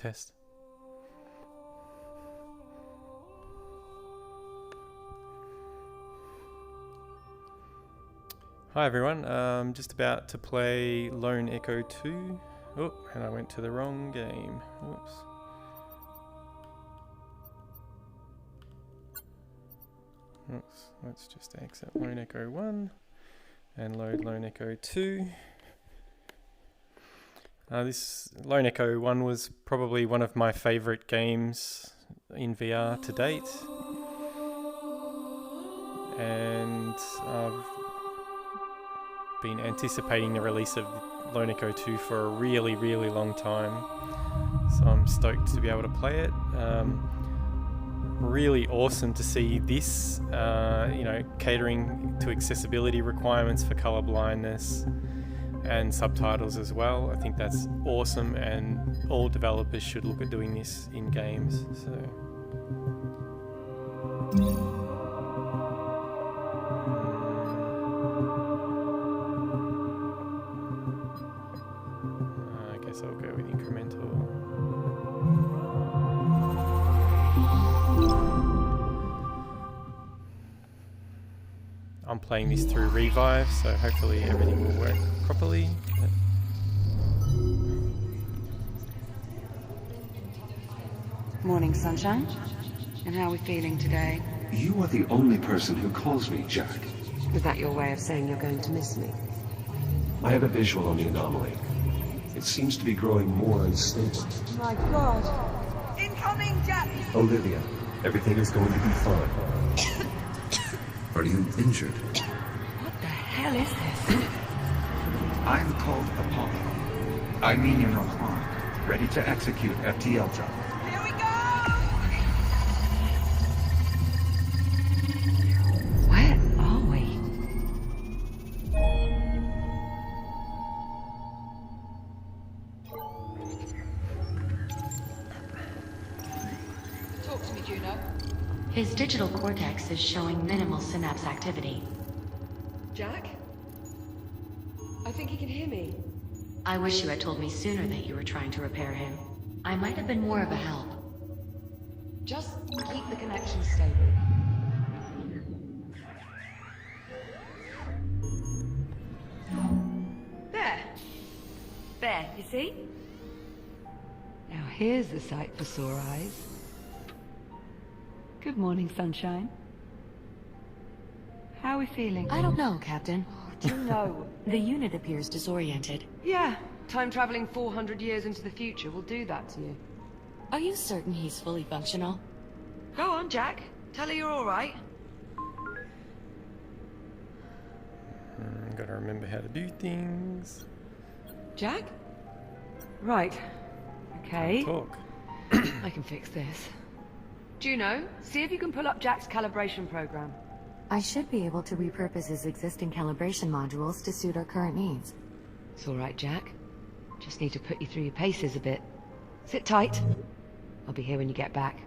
test. Hi everyone, I'm just about to play Lone Echo 2. Oh, and I went to the wrong game. Oops. Oops. Let's just exit Lone Echo 1 and load Lone Echo 2. This Lone Echo 1 was probably one of my favourite games in VR to date. And I've been anticipating the release of Lone Echo 2 for a really, really long time. So I'm stoked to be able to play it. Really awesome to see this, catering to accessibility requirements for colour blindness and subtitles as well. I think that's awesome, and all developers should look at doing this in games. I guess I'll go with incremental. I'm playing this through Revive, so hopefully everything will work properly. Morning, sunshine. And how are we feeling today? You are the only person who calls me Jack. Is that your way of saying you're going to miss me? I have a visual on the anomaly. It seems to be growing more unstable. My God! Incoming, Jack! Olivia, everything is going to be fine. Are you injured? What the hell is this? I'm called Apollo. I mean you no harm. Ready to execute FTL job. Here we go! Where are we? Talk to me, Juno. His digital cortex is showing minimal synapse activity. Jack? I think he can hear me. I wish you had told me sooner that you were trying to repair him. I might have been more of a help. Just keep the connection stable. There, you see? Now here's a sight for sore eyes. Good morning, sunshine. How are we feeling? I don't know, Captain. Do you know? The unit appears disoriented. Yeah, time traveling 400 years into the future will do that to you. Are you certain he's fully functional? Go on, Jack. Tell her you're all right. Gotta remember how to do things. Jack? Right. Okay. Talk. I can fix this. Juno, see if you can pull up Jack's calibration program. I should be able to repurpose his existing calibration modules to suit our current needs. It's all right, Jack. Just need to put you through your paces a bit. Sit tight. I'll be here when you get back.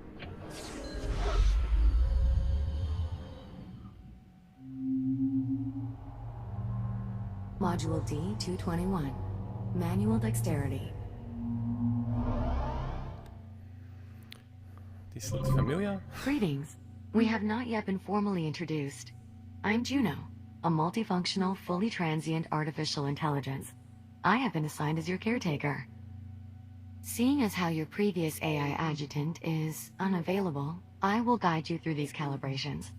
Module D-221. Manual Dexterity. This looks familiar. Greetings. We have not yet been formally introduced. I'm Juno, a multifunctional, fully transient artificial intelligence. I have been assigned as your caretaker. Seeing as how your previous AI adjutant is unavailable, I will guide you through these calibrations.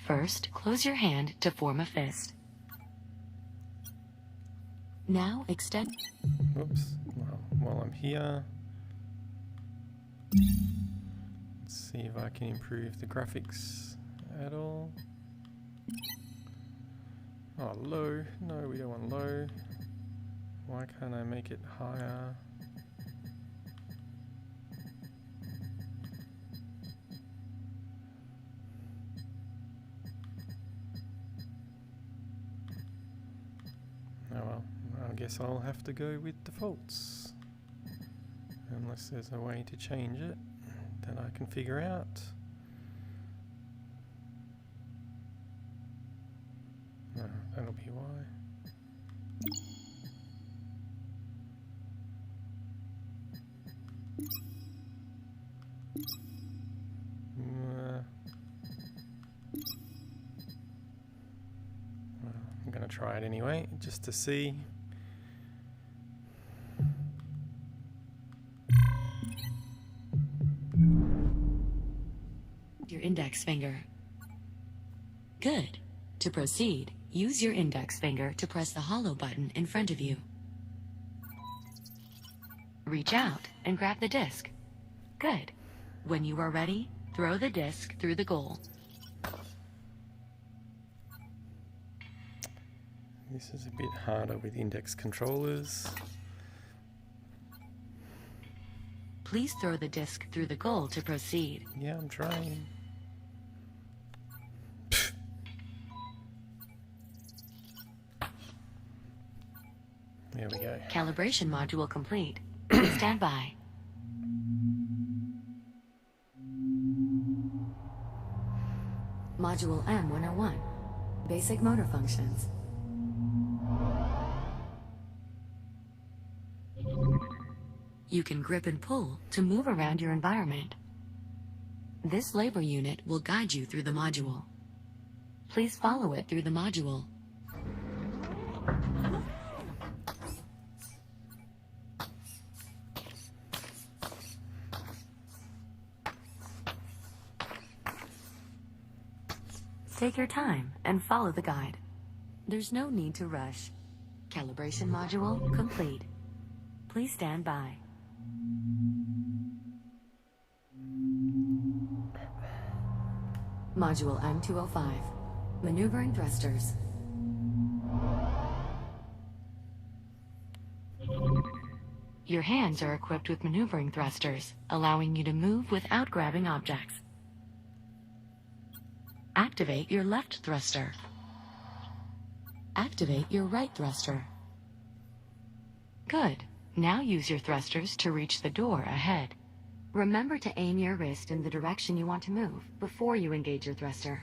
First, close your hand to form a fist. Now extend... Oops. Well, while I'm here, let's see if I can improve the graphics at all. Oh, low. No, we don't want low. Why can't I make it higher? Oh well, I guess I'll have to go with defaults. Unless there's a way to change it that I can figure out. No, that'll be why. I'm going to try it anyway, just to see. Your index finger. Good. To proceed, use your index finger to press the hollow button in front of you. Reach out and grab the disc. Good. When you are ready, throw the disc through the goal. This is a bit harder with index controllers. Please throw the disc through the goal to proceed. Yeah, I'm trying. There we go. Calibration module complete. Please stand by. Module M101. Basic motor functions. You can grip and pull to move around your environment. This labor unit will guide you through the module. Please follow it through the module. Take your time and follow the guide. There's no need to rush. Calibration module complete. Please stand by. Module M205. Maneuvering thrusters. Your hands are equipped with maneuvering thrusters, allowing you to move without grabbing objects. Activate your left thruster. Activate your right thruster. Good. Now use your thrusters to reach the door ahead. Remember to aim your wrist in the direction you want to move before you engage your thruster.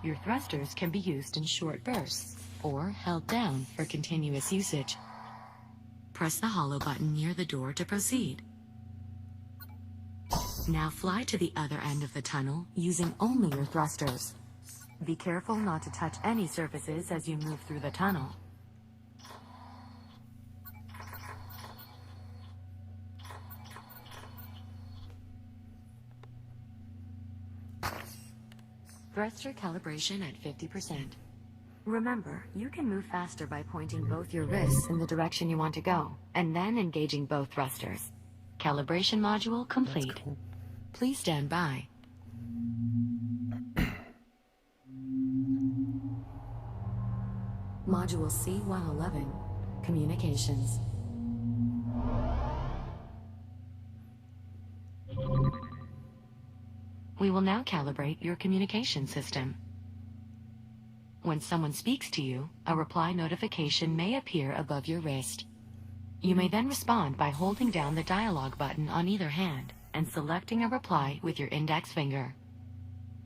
Your thrusters can be used in short bursts or held down for continuous usage. Press the hollow button near the door to proceed. Now fly to the other end of the tunnel using only your thrusters. Be careful not to touch any surfaces as you move through the tunnel. Thruster calibration at 50%. Remember, you can move faster by pointing both your wrists in the direction you want to go, and then engaging both thrusters. Calibration module complete. That's cool. Please stand by. Module C111, Communications. We will now calibrate your communication system. When someone speaks to you, a reply notification may appear above your wrist. You may then respond by holding down the dialogue button on either hand and selecting a reply with your index finger.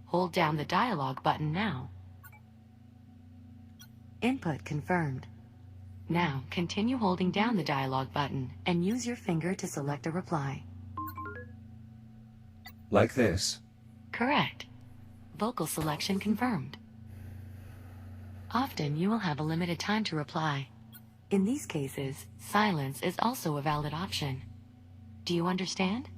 Hold down the dialogue button now. Input confirmed. Now continue holding down the dialogue button and use your finger to select a reply. Like this. Correct. Vocal selection confirmed. Often you will have a limited time to reply. In these cases, silence is also a valid option. Do you understand?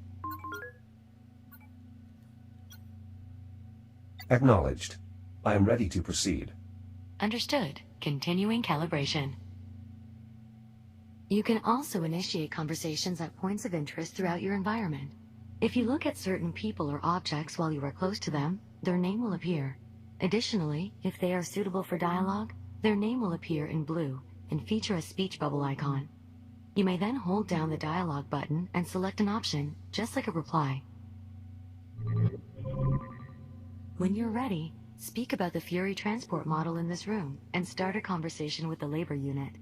Acknowledged. I am ready to proceed. Understood. Continuing calibration. You can also initiate conversations at points of interest throughout your environment. If you look at certain people or objects while you are close to them, their name will appear. Additionally, if they are suitable for dialogue, their name will appear in blue and feature a speech bubble icon. You may then hold down the dialogue button and select an option, just like a reply. When you're ready, speak about the Fury transport model in this room and start a conversation with the labor unit.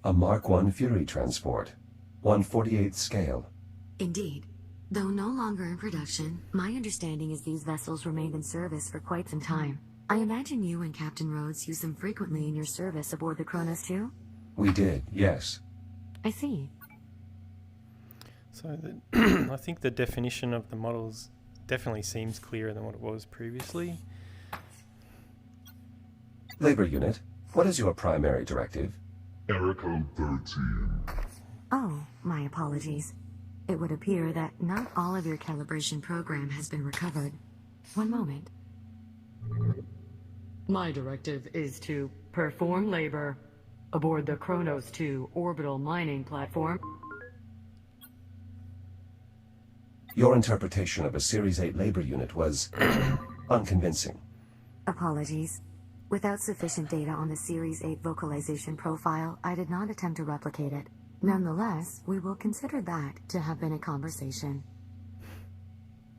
A Mark I Fury transport. 1/48th scale. Indeed. Though no longer in production, my understanding is these vessels remained in service for quite some time. I imagine you and Captain Rhodes use them frequently in your service aboard the Kronos too? We did, yes. I see. So I think the definition of the models definitely seems clearer than what it was previously. Labor unit, what is your primary directive? Error code 13. Oh, my apologies. It would appear that not all of your calibration program has been recovered. One moment. My directive is to perform labor aboard the Kronos 2 orbital mining platform. Your interpretation of a Series 8 labor unit was unconvincing. Apologies. Without sufficient data on the Series 8 vocalization profile, I did not attempt to replicate it. Nonetheless, we will consider that to have been a conversation.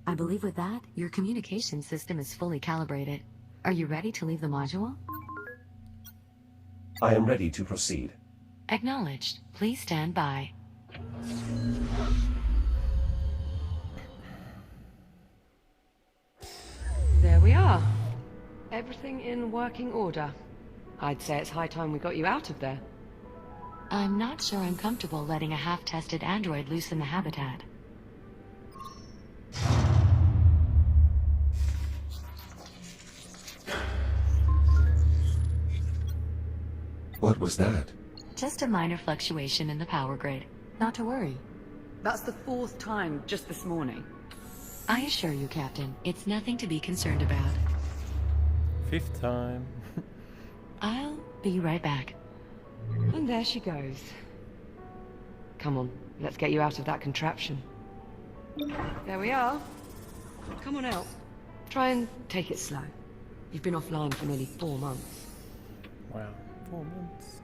I believe with that, your communication system is fully calibrated. Are you ready to leave the module? I am ready to proceed. Acknowledged. Please stand by. There we are. Everything in working order. I'd say it's high time we got you out of there. I'm not sure I'm comfortable letting a half-tested android loose in the habitat. What was that? Just a minor fluctuation in the power grid. Not to worry. That's the 4th time just this morning. I assure you, Captain, it's nothing to be concerned about. 5th time. I'll be right back. And there she goes. Come on, let's get you out of that contraption. There we are. Come on out. Try and take it slow. You've been offline for nearly 4 months. Wow, 4 months.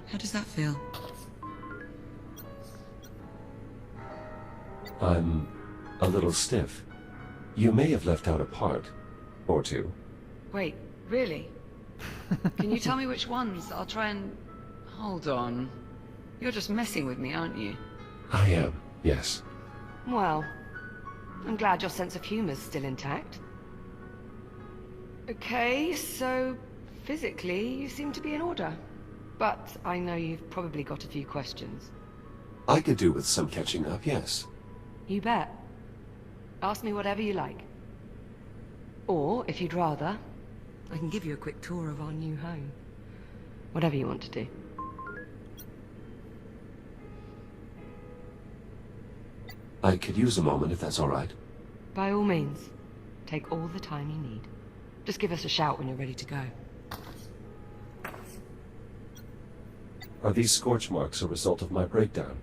How does that feel? I'm a little stiff. You may have left out a part or two. Wait, really? Can you tell me which ones? I'll try and... Hold on. You're just messing with me, aren't you? I am, yes. Well, I'm glad your sense of humor's still intact. Okay, so physically you seem to be in order. But I know you've probably got a few questions. I could do with some catching up, yes. You bet. Ask me whatever you like. Or, if you'd rather, I can give you a quick tour of our new home. Whatever you want to do. I could use a moment if that's all right. By all means, take all the time you need. Just give us a shout when you're ready to go. Are these scorch marks a result of my breakdown?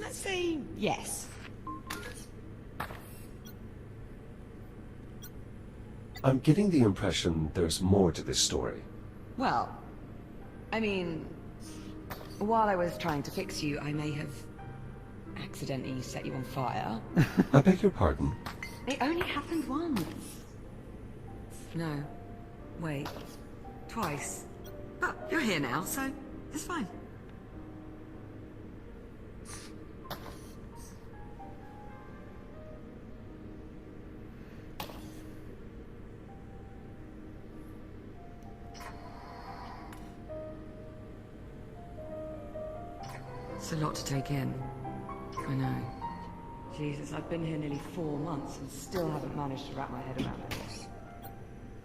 Let's say yes. I'm getting the impression there's more to this story. Well, I mean, while I was trying to fix you, I may have accidentally set you on fire. I beg your pardon? It only happened once. No. Wait. Twice. But you're here now, so it's fine. It's a lot to take in. I know. Jesus, I've been here nearly 4 months and still haven't managed to wrap my head around it.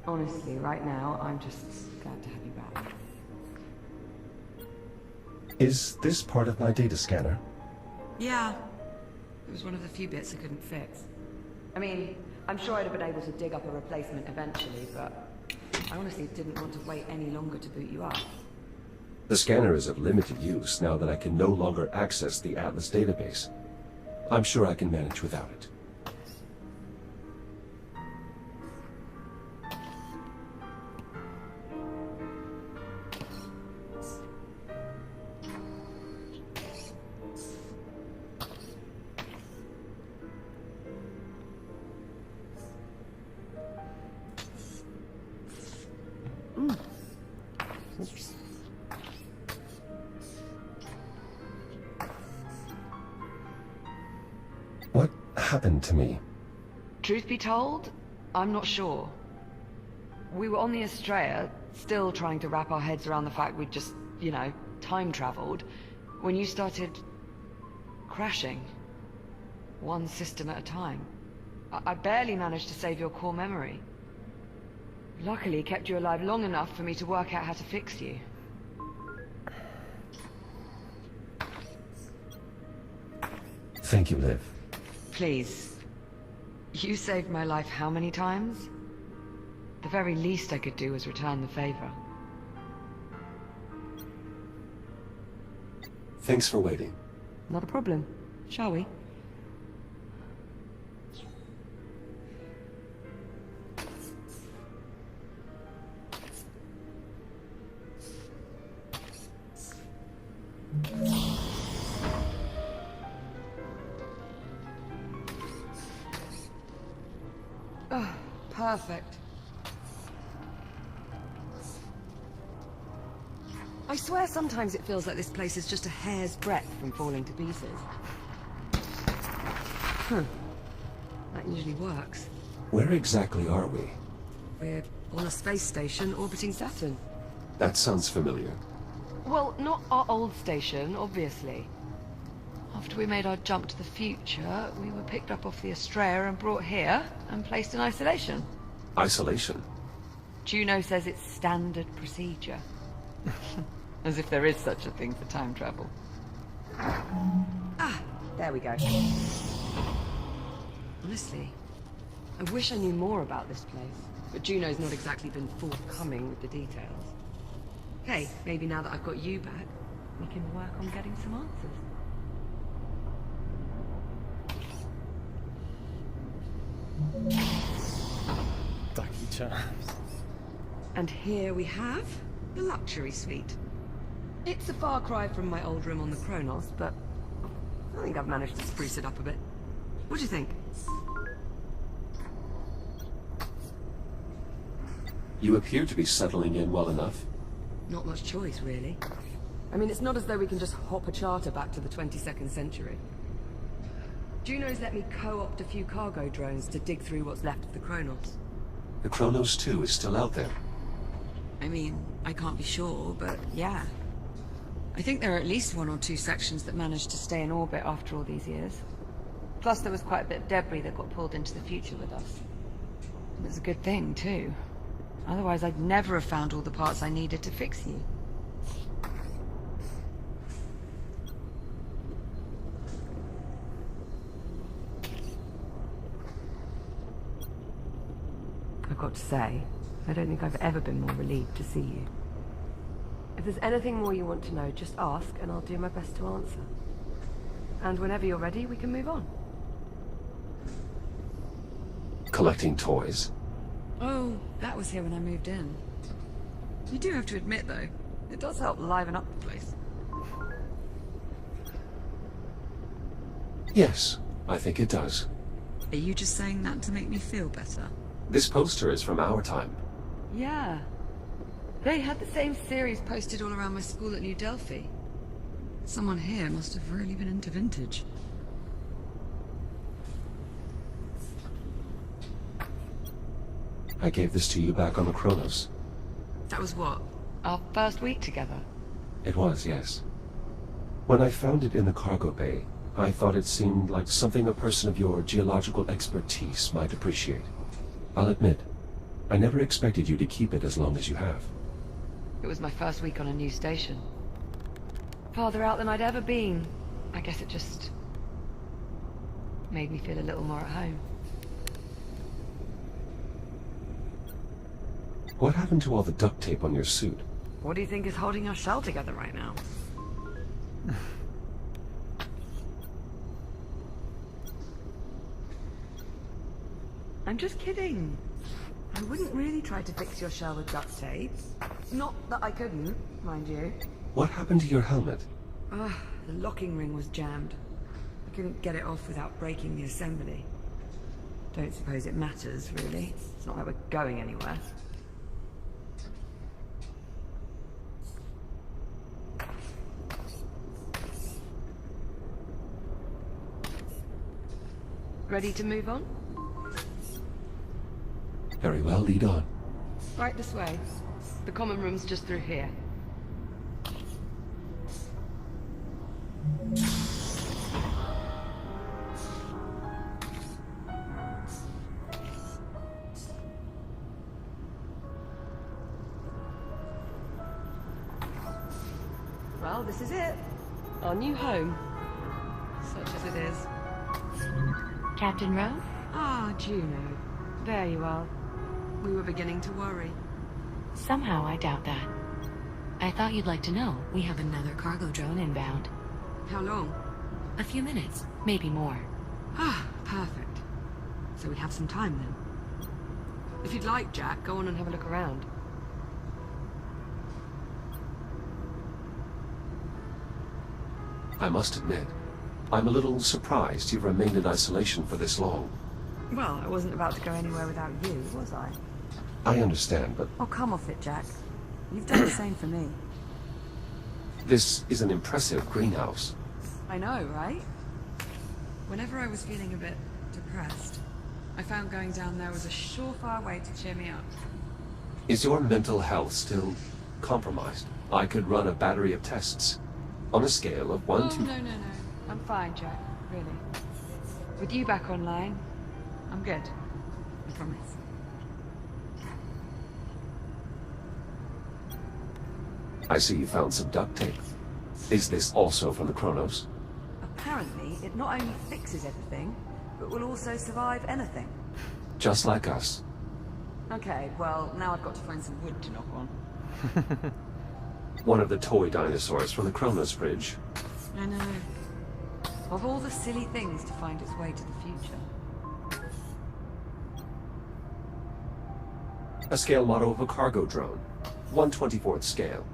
Honestly, right now, I'm just glad to have you back. Is this part of my data scanner? Yeah. It was one of the few bits I couldn't fix. I mean, I'm sure I'd have been able to dig up a replacement eventually, but I honestly didn't want to wait any longer to boot you up. The scanner is of limited use now that I can no longer access the Atlas database. I'm sure I can manage without it. What happened to me? Truth be told, I'm not sure. We were on the Estrella, still trying to wrap our heads around the fact we'd just, time traveled, when you started crashing. One system at a time. I barely managed to save your core memory. Luckily, kept you alive long enough for me to work out how to fix you. Thank you, Liv. Please. You saved my life how many times? The very least I could do was return the favor. Thanks for waiting. Not a problem. Shall we? Oh, perfect. I swear sometimes it feels like this place is just a hair's breadth from falling to pieces. That usually works. Where exactly are we? We're on a space station orbiting Saturn. That sounds familiar. Well, not our old station, obviously. After we made our jump to the future, we were picked up off the Estrella and brought here and placed in isolation. Isolation? Juno says it's standard procedure. As if there is such a thing for time travel. Ah, there we go. Honestly, I wish I knew more about this place, but Juno's not exactly been forthcoming with the details. Hey, maybe now that I've got you back, we can work on getting some answers. Ducky charms. And here we have the luxury suite. It's a far cry from my old room on the Kronos, but I think I've managed to spruce it up a bit. What do you think? You appear to be settling in well enough. Not much choice, really. I mean, it's not as though we can just hop a charter back to the 22nd century. Juno's let me co-opt a few cargo drones to dig through what's left of the Kronos. The Kronos 2 is still out there. I mean, I can't be sure, but yeah. I think there are at least 1 or 2 sections that managed to stay in orbit after all these years. Plus, there was quite a bit of debris that got pulled into the future with us. And it's a good thing, too. Otherwise, I'd never have found all the parts I needed to fix you. I've got to say, I don't think I've ever been more relieved to see you. If there's anything more you want to know, just ask and I'll do my best to answer. And whenever you're ready, we can move on. Collecting toys. Oh, that was here when I moved in. You do have to admit, though, it does help liven up the place. Yes, I think it does. Are you just saying that to make me feel better? This poster is from our time. Yeah. They had the same series posted all around my school at New Delphi. Someone here must have really been into vintage. I gave this to you back on the Kronos. That was what? Our first week together? It was, yes. When I found it in the cargo bay, I thought it seemed like something a person of your geological expertise might appreciate. I'll admit, I never expected you to keep it as long as you have. It was my first week on a new station. Farther out than I'd ever been. I guess it just made me feel a little more at home. What happened to all the duct tape on your suit? What do you think is holding our shell together right now? I'm just kidding. I wouldn't really try to fix your shell with duct tape. Not that I couldn't, mind you. What happened to your helmet? The locking ring was jammed. I couldn't get it off without breaking the assembly. Don't suppose it matters, really. It's not like we're going anywhere. Ready to move on? Very well, lead on. Right this way. The common room's just through here. Well, this is it. Our new home. Such as it is. Captain Rowe? Ah, Juno. There you are. We were beginning to worry. Somehow I doubt that. I thought you'd like to know we have another cargo drone inbound. How long? A few minutes, maybe more. Ah, perfect. So we have some time then. If you'd like, Jack, go on and have a look around. I must admit, I'm a little surprised you've remained in isolation for this long. Well, I wasn't about to go anywhere without you, was I? I understand, but Oh, come off it, Jack. You've done the same for me. this is an impressive greenhouse. I know, right? Whenever I was feeling a bit depressed, I found going down there was a surefire way to cheer me up. Is your mental health still compromised? I could run a battery of tests. On a scale of 1 to... No. I'm fine, Jack. Really. With you back online, I'm good. I promise. I see you found some duct tape. Is this also from the Chronos? Apparently, it not only fixes everything, but will also survive anything. Just like us. Okay, well, now I've got to find some wood to knock on. One of the toy dinosaurs from the Chronos Bridge. I know. Of all the silly things to find its way to the future. A scale model of a cargo drone. 1/24th scale.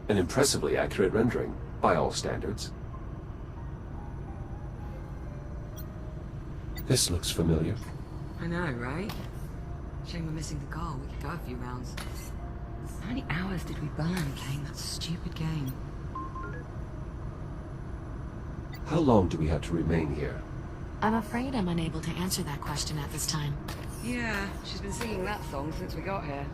An impressively accurate rendering, by all standards. This looks familiar. I know, right? Shame we're missing the goal. We could go a few rounds. How many hours did we burn playing that stupid game? How long do we have to remain here? I'm afraid I'm unable to answer that question at this time. Yeah, she's been singing that song since we got here.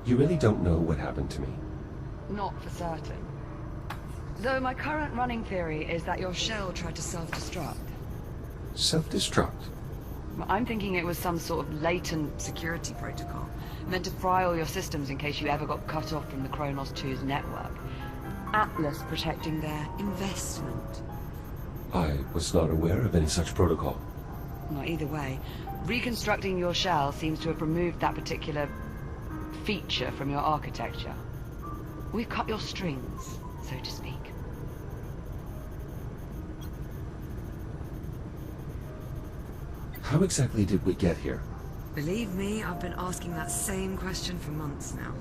You really don't know what happened to me. Not for certain. Though my current running theory is that your shell tried to self-destruct. Self-destruct? I'm thinking it was some sort of latent security protocol, meant to fry all your systems in case you ever got cut off from the Kronos 2's network. Atlas protecting their investment. I was not aware of any such protocol. Well, either way, reconstructing your shell seems to have removed that particular feature from your architecture. We've cut your strings, so to speak. How exactly did we get here? Believe me, I've been asking that same question for months now.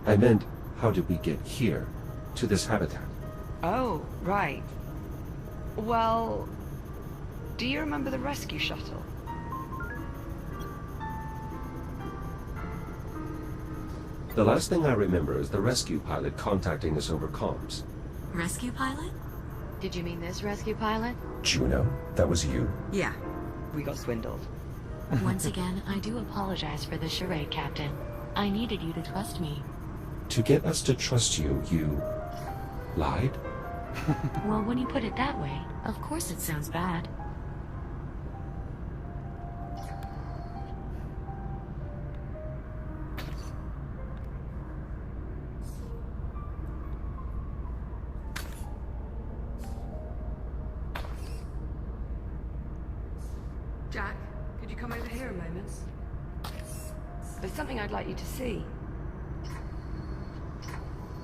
I meant, how did we get here? To this habitat? Oh, right. Well, do you remember the rescue shuttle? The last thing I remember is the rescue pilot contacting us over comms. Rescue pilot? Did you mean this rescue pilot? Juno, that was you? Yeah. We got swindled. Once again, I do apologize for the charade, Captain. I needed you to trust me. To get us to trust you, you... lied? Well, when you put it that way, of course it sounds bad. Jack, could you come over here a moment? There's something I'd like you to see.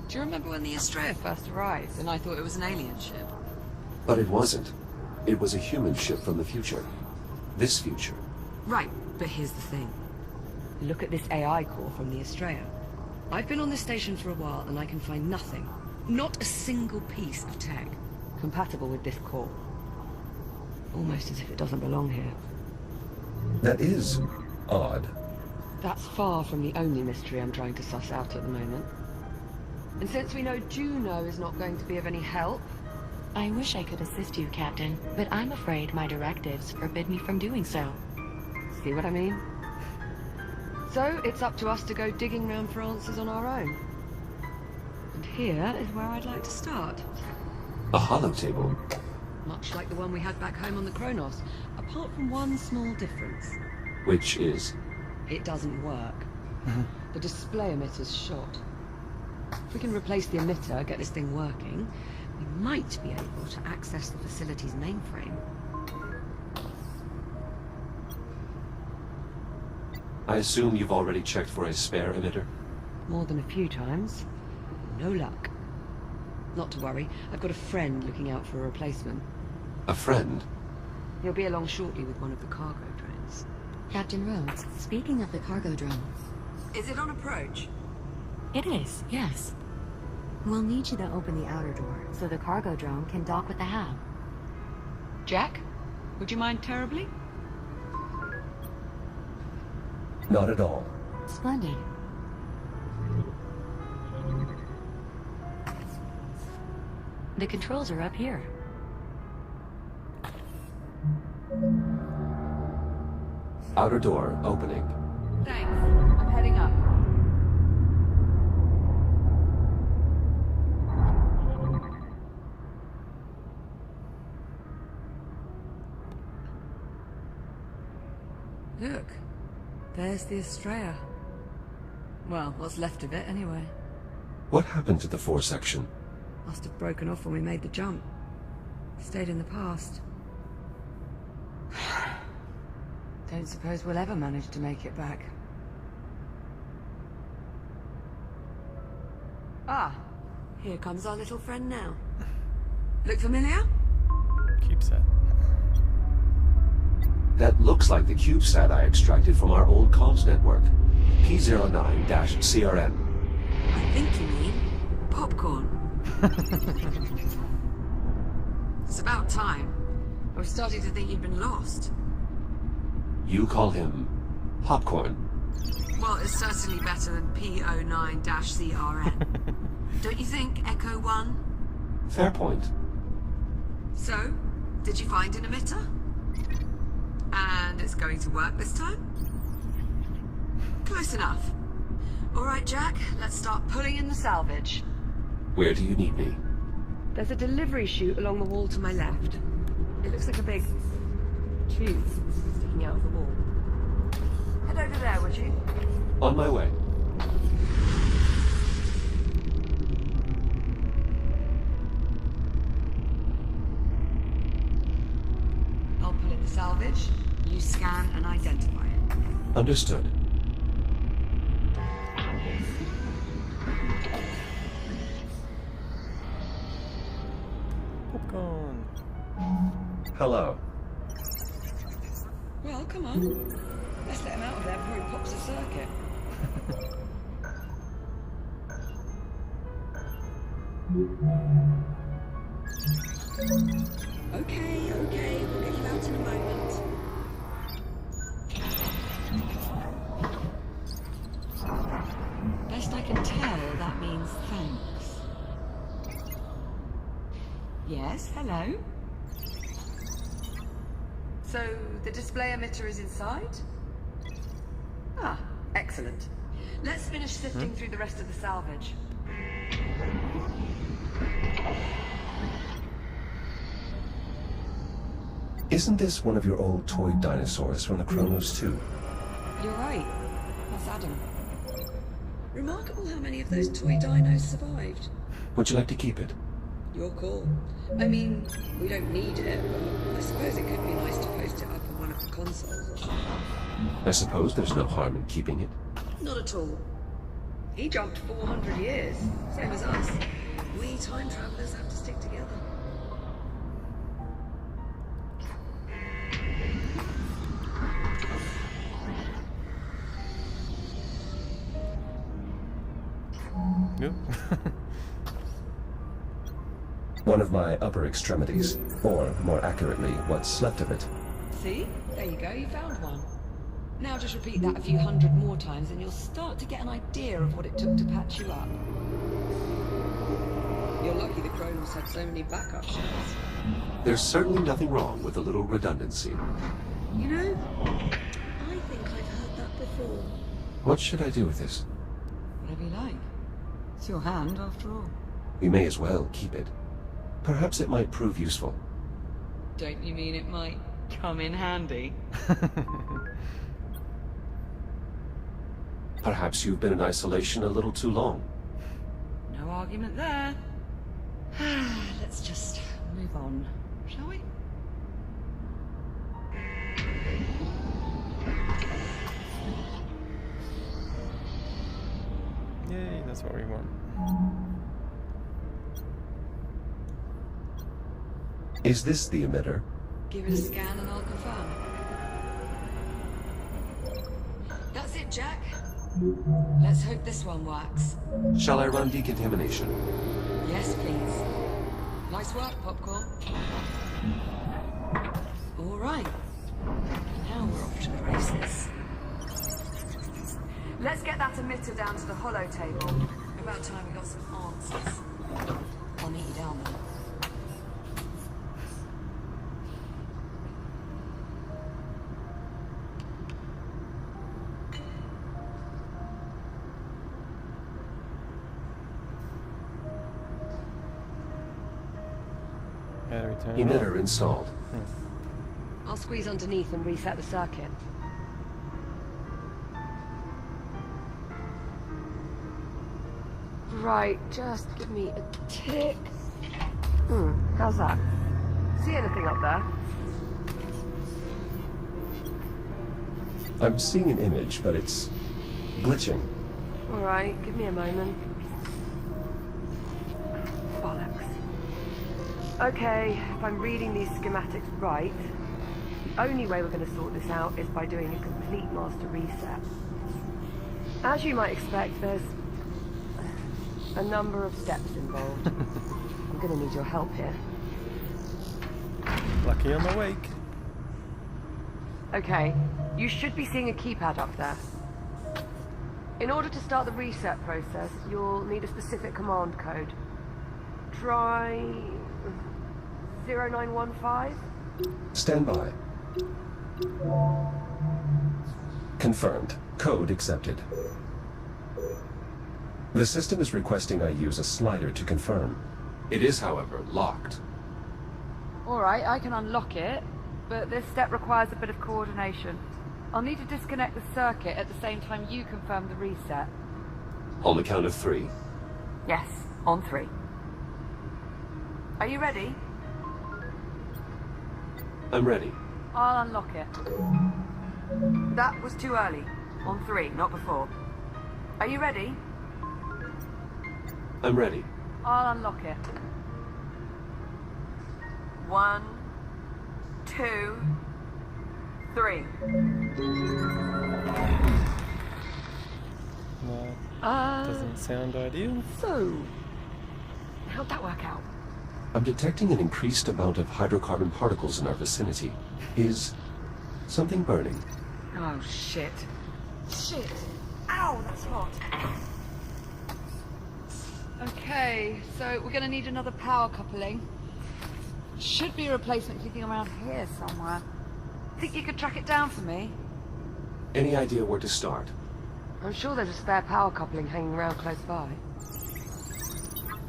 Do you remember when the Estrella first arrived and I thought it was an alien ship? But it wasn't. It was a human ship from the future. This future. Right, but here's the thing. Look at this AI core from the Estrella. I've been on this station for a while and I can find nothing, not a single piece of tech, compatible with this core. Almost as if it doesn't belong here. That is... odd. That's far from the only mystery I'm trying to suss out at the moment. And since we know Juno is not going to be of any help, I wish I could assist you, Captain, but I'm afraid my directives forbid me from doing so. See what I mean? So, it's up to us to go digging round for answers on our own. And here is where I'd like to start. A holotable? Much like the one we had back home on the Kronos, apart from one small difference. Which is? It doesn't work. The display emitter's shot. If we can replace the emitter, get this thing working, we might be able to access the facility's mainframe. I assume you've already checked for a spare emitter? More than a few times. No luck. Not to worry, I've got a friend looking out for a replacement. A friend? He'll be along shortly with one of the cargo drones. Captain Rhodes, speaking of the cargo drone. Is it on approach? It is, yes. We'll need you to open the outer door so the cargo drone can dock with the hab. Jack? Would you mind terribly? Not at all. Splendid. The controls are up here. Outer door opening. Thanks. I'm heading up. Look. There's the Estrella. Well, what's left of it, anyway. What happened to the fore section? Must have broken off when we made the jump. Stayed in the past. Don't suppose we'll ever manage to make it back. Ah, here comes our little friend now. Look familiar? CubeSat. That looks like the CubeSat I extracted from our old comms network. P09-CRN. I think you mean popcorn. It's about time. I was starting to think you'd been lost. You call him Popcorn? Well, it's certainly better than P09-CRN. Don't you think, Echo 1? Fair point. So, did you find an emitter? And it's going to work this time? Close enough. All right, Jack, let's start pulling in the salvage. Where do you need me? There's a delivery chute along the wall to my left. It looks like a big tube sticking out of the wall. Head over there, would you? On my way. I'll pull in the salvage. You scan and identify it. Understood. Popcorn. Hello. Well, come on. Let's let him out of there before he pops a circuit. Okay, we'll get you out in a moment. Best I can tell, that means thanks. Yes, hello? So, the display emitter is inside? Ah, excellent. Let's finish sifting through the rest of the salvage. Isn't this one of your old toy dinosaurs from the Kronos too? You're right. That's Adam. Remarkable how many of those toy dinos survived. Would you like to keep it? Your call. I mean, we don't need it, but I suppose it could be nice to post it up on one of the consoles or something. I suppose there's no harm in keeping it. Not at all. He jumped 400 years, same as us. We time travelers have to stick together. Yep. One of my upper extremities, or more accurately, what's left of it. See? There you go, you found one. Now just repeat that a few hundred more times and you'll start to get an idea of what it took to patch you up. You're lucky the Kronos Tram's had so many backup shells. There's certainly nothing wrong with a little redundancy. You know, I think I've heard that before. What should I do with this? Whatever you like. It's your hand, after all. We may as well keep it. Perhaps it might prove useful. Don't you mean it might come in handy? Perhaps you've been in isolation a little too long. No argument there. Let's just move on, shall we? Yay, that's what we want. Is this the emitter? Give it a scan and I'll confirm. That's it, Jack. Let's hope this one works. Shall I run decontamination? Yes, please. Nice work, Popcorn. All right. Now we're off to the races. Let's get that emitter down to the hollow table. About time we got some answers. I'll meet you down there. How do we turn it on? Emitter installed. I'll squeeze underneath and reset the circuit. Right, just give me a tick. How's that? See anything up there? I'm seeing an image, but it's glitching. Alright, give me a moment. Bollocks. Okay, if I'm reading these schematics right, the only way we're going to sort this out is by doing a complete master reset. As you might expect, there's a number of steps involved. I'm going to need your help here. Lucky I'm awake. Okay, you should be seeing a keypad up there. In order to start the reset process, you'll need a specific command code. Try 0915? Stand by. Confirmed. Code accepted. The system is requesting I use a slider to confirm. It is, however, locked. Alright, I can unlock it, but this step requires a bit of coordination. I'll need to disconnect the circuit at the same time you confirm the reset. On the count of 3. Yes, on 3. Are you ready? I'm ready. I'll unlock it. That was too early. On 3, not before. Are you ready? I'm ready. I'll unlock it. 1, 2, 3. No, doesn't sound ideal. So, how'd that work out? I'm detecting an increased amount of hydrocarbon particles in our vicinity. Is something burning? Oh, shit. Shit! Ow, that's hot. Okay, so we're gonna need another power coupling. Should be a replacement kicking around here somewhere. Think you could track it down for me? Any idea where to start? I'm sure there's a spare power coupling hanging around close by.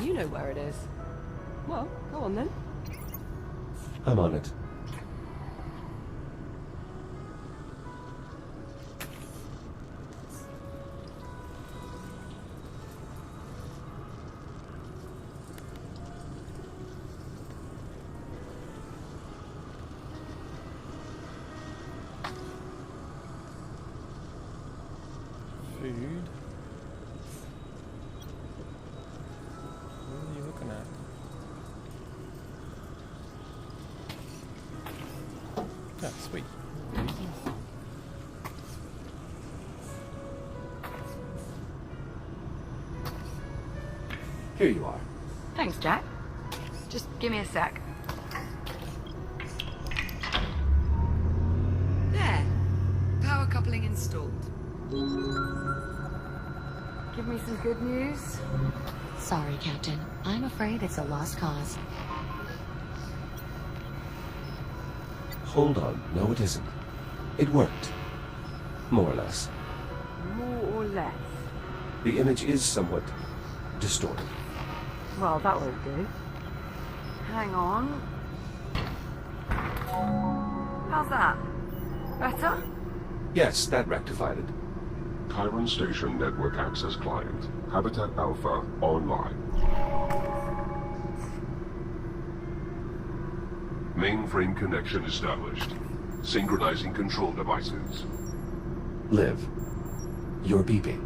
You know where it is. Well, go on then. I'm on it. Food. What are you looking at? Oh, sweet. Here you are. Thanks, Jack. Just give me a sec. There. Power coupling installed. Give me some good news. Sorry, Captain. I'm afraid it's a lost cause. Hold on. No, it isn't. It worked. More or less. More or less. The image is somewhat distorted. Well, that won't do. Hang on. How's that? Better? Yes, that rectified it. Chiron Station Network Access Client. Habitat Alpha online. Mainframe connection established. Synchronizing control devices. Liv, you're beeping.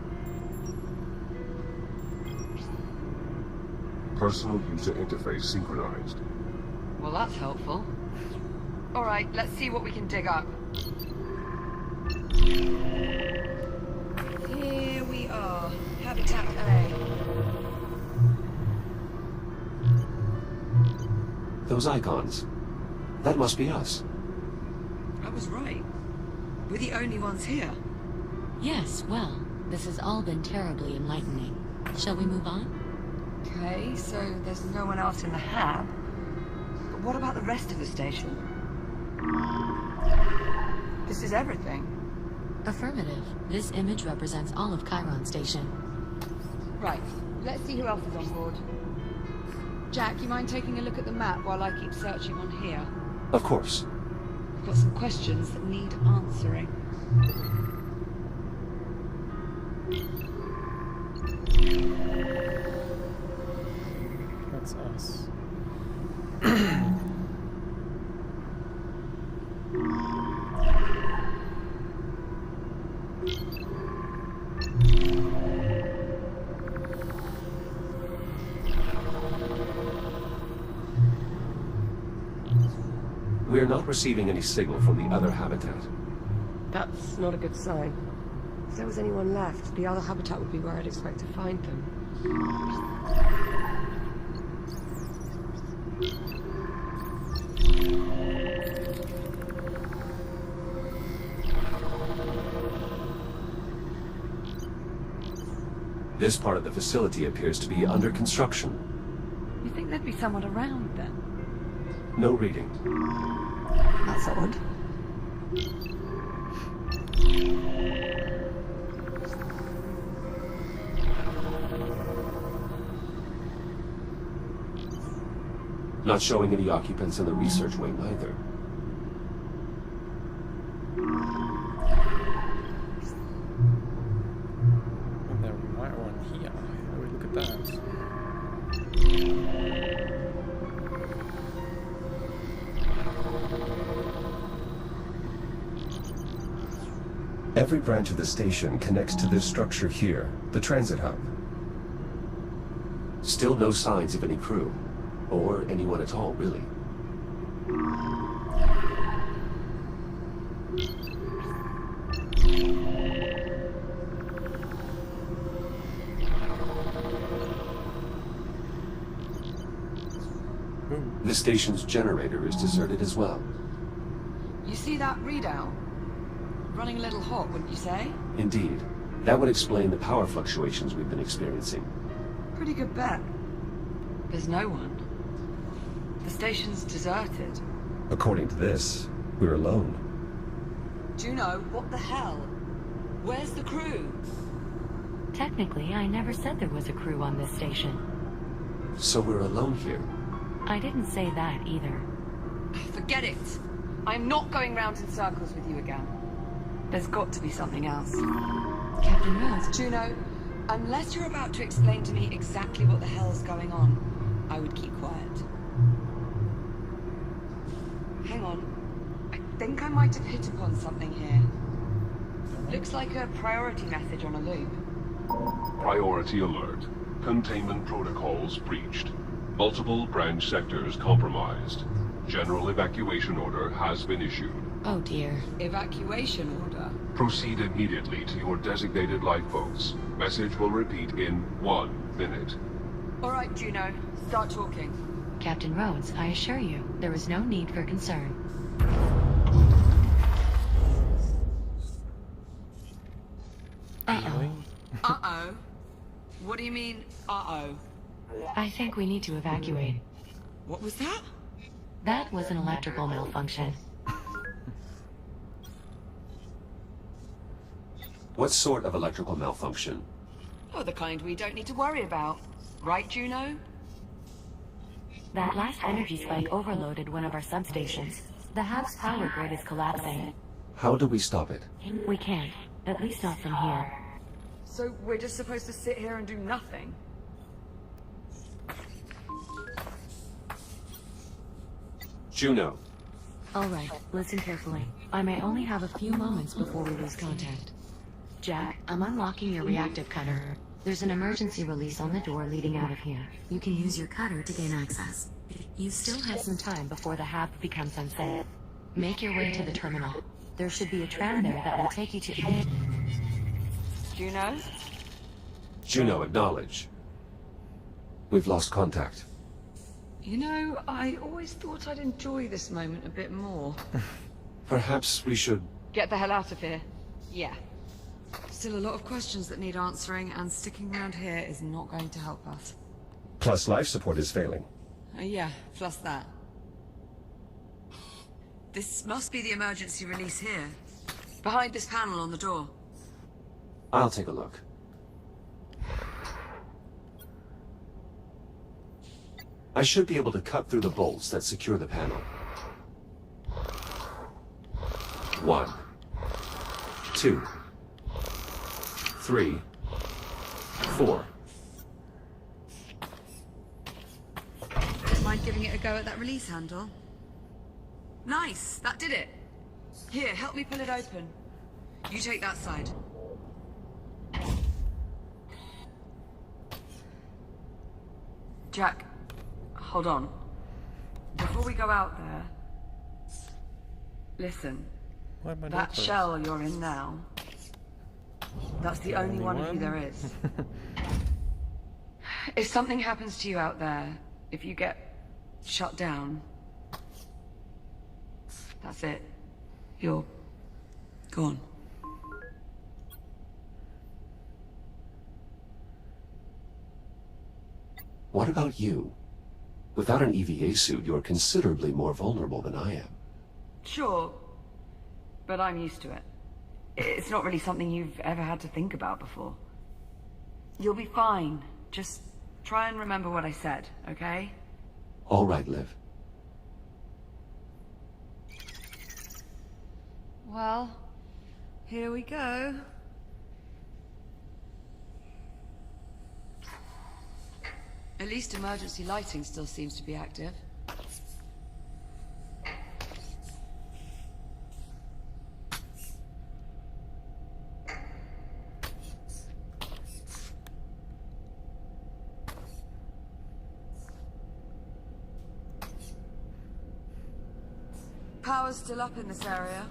Personal user interface synchronized. Well, that's helpful. All right, let's see what we can dig up. Here we are. Habitat A. Those icons. That must be us. I was right. We're the only ones here. Yes, well, this has all been terribly enlightening. Shall we move on? Okay, so there's no one else in the hab. But what about the rest of the station? This is everything. Affirmative. This image represents all of Chiron Station. Right, let's see who else is on board. Jack, you mind taking a look at the map while I keep searching on here? Of course. I've got some questions that need answering. That's us. We're not receiving any signal from the other habitat. That's not a good sign. If there was anyone left, the other habitat would be where I'd expect to find them. This part of the facility appears to be under construction. You think there'd be someone around then? No reading. That's odd. Not showing any occupants in the research wing either. And there might one here. Oh, look at that. Every branch of the station connects to this structure here, the transit hub. Still no signs of any crew. Or anyone at all, really. The station's generator is deserted as well. You see that readout? Running a little hot, wouldn't you say? Indeed. That would explain the power fluctuations we've been experiencing. Pretty good bet. There's no one. The station's deserted. According to this, we're alone. Juno, what the hell? Where's the crew? Technically, I never said there was a crew on this station. So we're alone here. I didn't say that either. Forget it. I'm not going round in circles with you again. There's got to be something else. Captain Rose, Juno, unless you're about to explain to me exactly what the hell's going on, I would keep quiet. Hang on. I think I might have hit upon something here. Looks like a priority message on a loop. Priority alert. Containment protocols breached. Multiple branch sectors compromised. General evacuation order has been issued. oh dear. Evacuation order? Proceed immediately to your designated lifeboats. Message will repeat in 1 minute. All right, Juno. Start talking. Captain Rhodes, I assure you, there is no need for concern. Really? Uh-oh. What do you mean, uh-oh? I think we need to evacuate. What was that? That was an electrical malfunction. What sort of electrical malfunction? Oh, the kind we don't need to worry about. Right, Juno? That last energy spike overloaded one of our substations. The hub's power grid is collapsing. How do we stop it? We can't. At least not from here. So we're just supposed to sit here and do nothing? Juno. All right, listen carefully. I may only have a few moments before we lose contact. Jack, I'm unlocking your reactive cutter. There's an emergency release on the door leading out of here. You can use your cutter to gain access. You still have some time before the hab becomes unsafe. Make your way to the terminal. There should be a tram there that will take you to... Juno? Juno, acknowledge. We've lost contact. You know, I always thought I'd enjoy this moment a bit more. Perhaps we should... Get the hell out of here. Yeah. Still a lot of questions that need answering, and sticking around here is not going to help us. Plus life support is failing. Yeah, plus that. This must be the emergency release here. Behind this panel on the door. I'll take a look. I should be able to cut through the bolts that secure the panel. 1, 2, 3, 4. Mind giving it a go at that release handle? Nice, that did it. Here, help me pull it open. You take that side. Jack, hold on. Before we go out there... Listen, Why am I that not close? shell you're in now, that's the only one of you there is. If something happens to you out there, if you get shut down, that's it. You're gone. What about you? Without an EVA suit, you're considerably more vulnerable than I am. Sure, but I'm used to it. It's not really something you've ever had to think about before. You'll be fine. Just try and remember what I said, okay? All right, Liv. Well, here we go. At least emergency lighting still seems to be active. Power's still up in this area.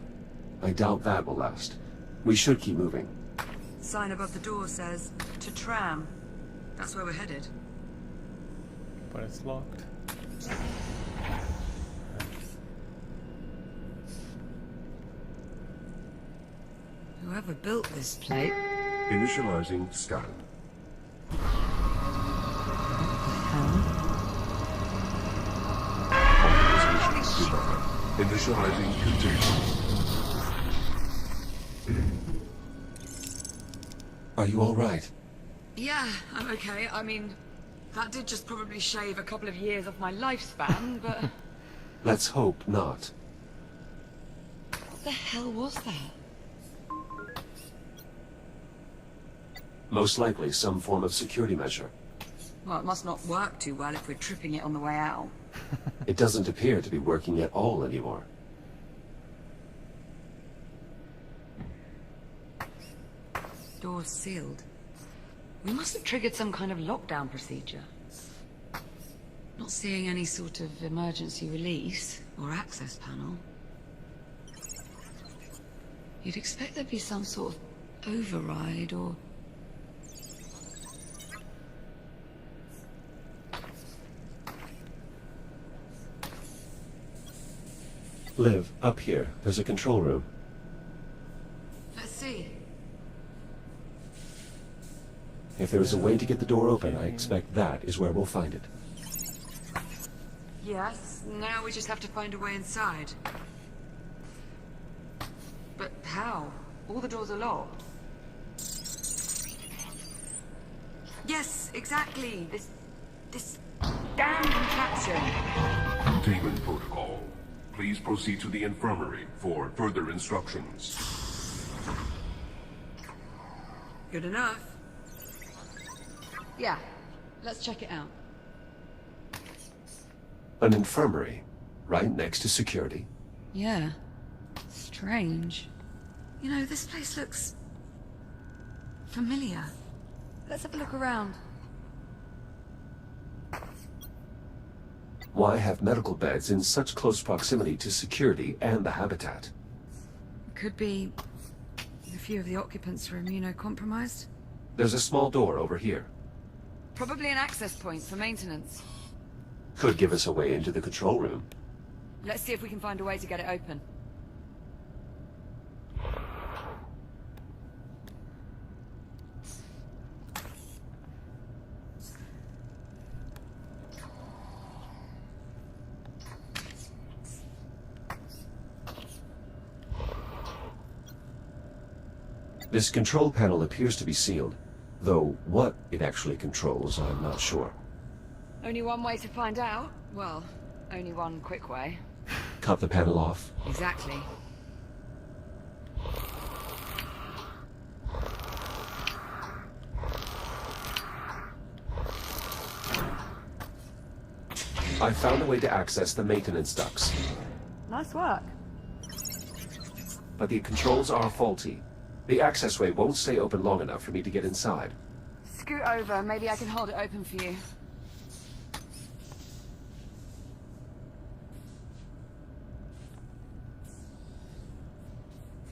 I doubt that will last. We should keep moving. Sign above the door says, to Tram. That's where we're headed. But it's locked. Whoever built this place... Initializing scan. Initializing containment. Are you all right? Yeah, I'm okay. I mean, that did just probably shave a couple of years off my lifespan, but... Let's hope not. What the hell was that? Most likely some form of security measure. Well, it must not work too well if we're tripping it on the way out. It doesn't appear to be working at all anymore. Door's sealed. We must have triggered some kind of lockdown procedure. Not seeing any sort of emergency release or access panel. You'd expect there'd be some sort of override or... Liv, up here. There's a control room. Let's see. If If there is a way to get the door open, I expect that is where we'll find it. Yes, now we just have to find a way inside. But how? All the doors are locked. Yes, exactly. This damn contraption. Containment protocol. Please proceed to the infirmary for further instructions. Good enough. Yeah, let's check it out. An infirmary, right next to security. Yeah. Strange. You know, this place looks familiar. Let's have a look around. Why have medical beds in such close proximity to security and the habitat? Could be a few of the occupants were immunocompromised. There's a small door over here. Probably an access point for maintenance. Could give us a way into the control room. Let's see if we can find a way to get it open. This control panel appears to be sealed, though what it actually controls, I'm not sure. Only one way to find out? Well, only one quick way. Cut the panel off. Exactly. I found a way to access the maintenance ducts, Nice work. but the controls are faulty. The accessway won't stay open long enough for me to get inside. Scoot over, maybe I can hold it open for you.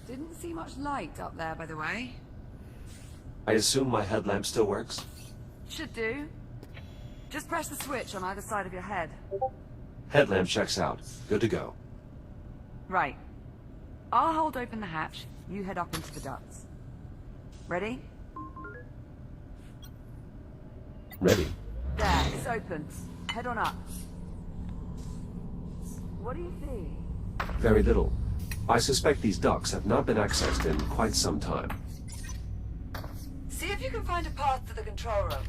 Didn't see much light up there, by the way. I assume my headlamp still works? Should do. Just press the switch on either side of your head. Headlamp checks out. Good to go. Right. I'll hold open the hatch. You head up into the ducts. Ready? Ready. There, it's open. Head on up. What do you see? Very little. I suspect these ducts have not been accessed in quite some time. See if you can find a path to the control room.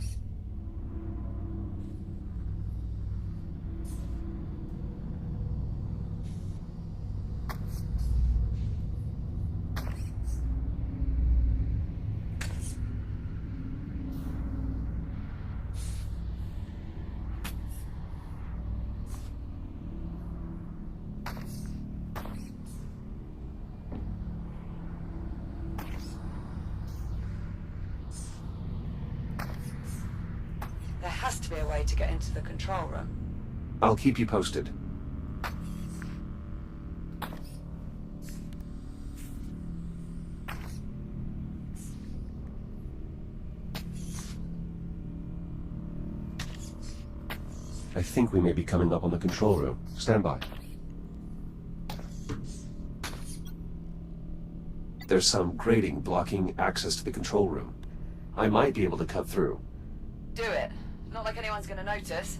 There has to be a way to get into the control room. I'll keep you posted. I think we may be coming up on the control room. Stand by. There's some grating blocking access to the control room. I might be able to cut through. Do it. Not like anyone's gonna notice.